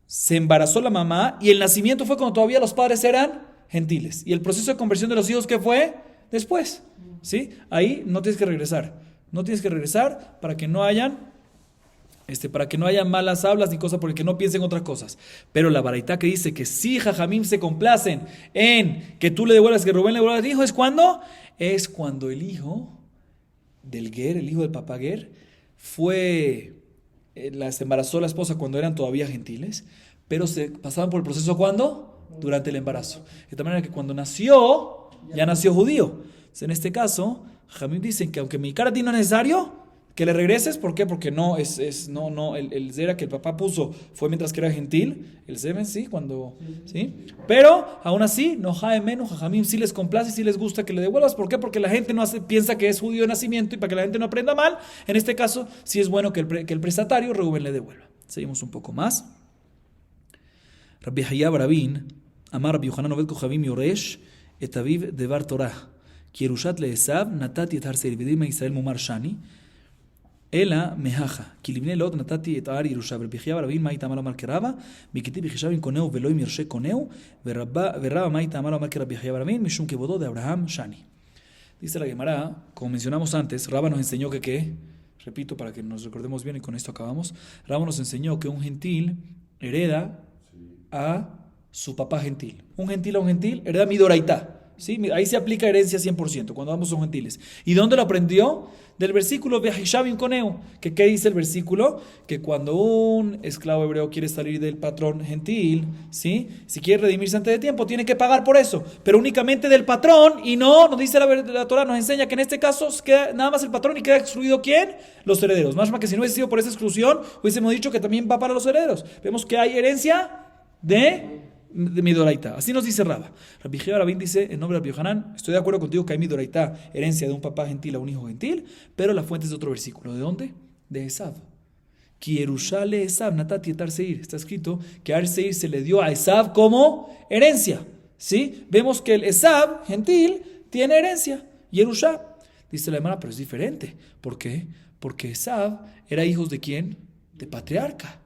se embarazó la mamá, y el nacimiento fue cuando todavía los padres eran gentiles. Y el proceso de conversión de los hijos, ¿qué fue? Después, ¿sí? Ahí no tienes que regresar. No tienes que regresar para que no hayan malas hablas ni cosas, porque no piensen otras cosas. Pero la baraita que dice que si Jajamim se complacen en que tú le devuelvas, que Rubén le devuelva al hijo, ¿es cuando? Es cuando el hijo del Ger, el hijo del papá Ger, se embarazó la esposa cuando eran todavía gentiles, pero se pasaban por el proceso ¿cuándo? Durante el embarazo. De tal manera que cuando nació, ya nació judío. Entonces, en este caso, Jajamim dicen que aunque mi cara a ti no es necesario que le regreses, ¿por qué? Porque no, el zera que el papá puso fue mientras que era gentil, el semen sí, ¿sí? Pero, aún así, no jae menos, Jajamim sí les complace, sí les gusta que le devuelvas, ¿por qué? Porque la gente piensa que es judío de nacimiento y para que la gente no aprenda mal, en este caso, sí es bueno que el prestatario, Reuben, le devuelva. Seguimos un poco más. Rabbi Hayab Rabin, Amar Rabbi Yohanan Oved Kohavim Yoresh, et Aviv Devar Torah, Kierushat le Esav, Natati et Har Seir, Vidima Israel Mumar Shani, Ela mehaja, kilibne lot natati et ar Yerusha, verbichia barabin maita malo mar kerava, mikiti bichishavin koneu veloi mirshe koneu, verraba maita malo mar kerabbichia barabin, mishum kebodo de Abraham Shani. Dice la Gemara, como mencionamos antes, Rabba nos enseñó que, repito para que nos recordemos bien y con esto acabamos, Rabba nos enseñó que un gentil hereda a su papá gentil. Un gentil a un gentil hereda midoraitá. ¿Sí? Ahí se aplica herencia 100% cuando ambos son gentiles. ¿Y dónde lo aprendió? Del versículo Behishavim Koneu. ¿Qué dice el versículo? Que cuando un esclavo hebreo quiere salir del patrón gentil, ¿sí? Si quiere redimirse antes de tiempo, tiene que pagar por eso. Pero únicamente del patrón, y no, nos dice la Torah, nos enseña que en este caso queda nada más el patrón y queda excluido ¿quién? Los herederos. Más que si no hubiese sido por esa exclusión, hubiésemos dicho que también va para los herederos. Vemos que hay herencia de Midoraita. Así nos dice Rabba. Rabbi Jehova Rabin dice, en nombre de Rabbi Yohanan, estoy de acuerdo contigo que hay Midoraita, herencia de un papá gentil a un hijo gentil, pero la fuente es de otro versículo. ¿De dónde? De Esav. Kierushale Esav, Natati et Arseir. Está escrito que Arseir se le dio a Esav como herencia. ¿Sí? Vemos que el Esav gentil tiene herencia. Yerusha. Dice la hermana, pero es diferente. ¿Por qué? Porque Esav era hijo de ¿quién? De patriarca.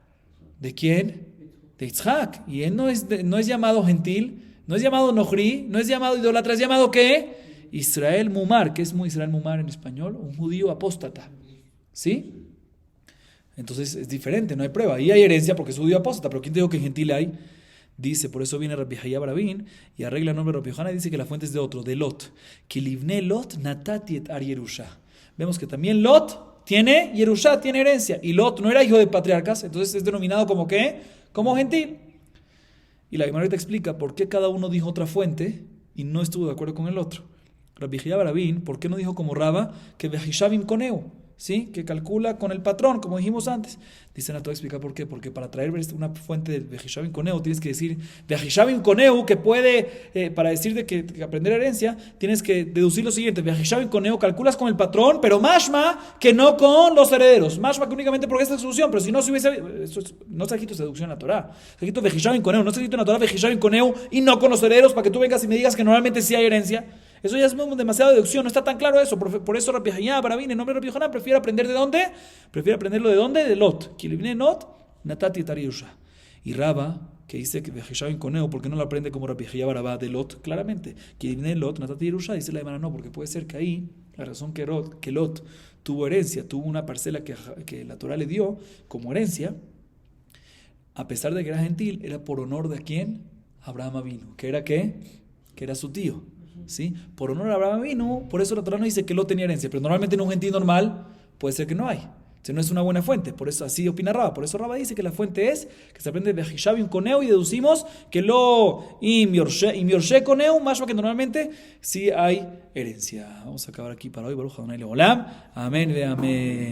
¿De quién? De Yitzhak, y él no es llamado gentil, no es llamado Nohri, no es llamado idólatra, es llamado ¿qué? Israel Mumar. ¿Qué es Israel Mumar en español? Un judío apóstata, ¿sí? Entonces es diferente, no hay prueba. Ahí hay herencia porque es judío apóstata, pero ¿quién te dijo que gentil hay? Dice, por eso viene Rabbi Hayab Rabin y arregla el nombre de Rabbi Yohanan y dice que la fuente es de otro, de Lot. Kilivne Lot natati et ar Yerusha. Vemos que también Lot tiene Yerusha, tiene herencia, y Lot no era hijo de patriarcas, entonces es denominado como ¿qué? Como gentil. Y la Gemara te explica por qué cada uno dijo otra fuente y no estuvo de acuerdo con el otro. Rabbi Hayab Rabin, ¿por qué no dijo como Rabba que Behishavim Koneu? ¿Sí? Que calcula con el patrón, como dijimos antes. Dice Nato, explica por qué. Porque para traer una fuente de Behishavim Koneu tienes que decir Behishavim Koneu, que puede, para decir de que aprender herencia, tienes que deducir lo siguiente: Behishavim Koneu, calculas con el patrón, pero mashma que no con los herederos. Mashma que únicamente porque esta es solución, pero si no se hubiese. No está escrito esa deducción en la Torah. Está escrito Behishavim Koneu, no está escrito en la Torah Behishavim Koneu y no con los herederos, para que tú vengas y me digas que normalmente sí hay herencia. Eso ya es demasiada deducción, no está tan claro eso. Por eso Rabbi Hayab Rabin, en nombre de Rabbi Yohanan, prefiere aprender ¿de dónde? Prefiere aprenderlo ¿de dónde? De Lot. Kilivne Not, Natati et Yerusha. Y Rabba, que dice que Behishavim Koneu, ¿por qué no lo aprende como Rabbi Hayab Rabba de Lot? Claramente. Kilivne Lot, Natati Yerusha, dice la hermana no, porque puede ser que ahí, la razón que Lot tuvo herencia, tuvo una parcela que la Torah le dio como herencia, a pesar de que era gentil, era por honor de ¿quién? Abraham Avinu. ¿Que era qué? Que era su tío. ¿Sí? Por honor a Abraham vino, por eso la Torah no dice que Lot tenía herencia, pero normalmente en un gentil normal puede ser que no hay. Si no es una buena fuente, por eso así opina Rabba. Por eso Rabba dice que la fuente es que se aprende de Behishavim Koneu y deducimos que lo im yorshe Koneu, más que normalmente sí hay herencia. Vamos a acabar aquí para hoy. Baruch Adonai Leolam. Amén ve amén.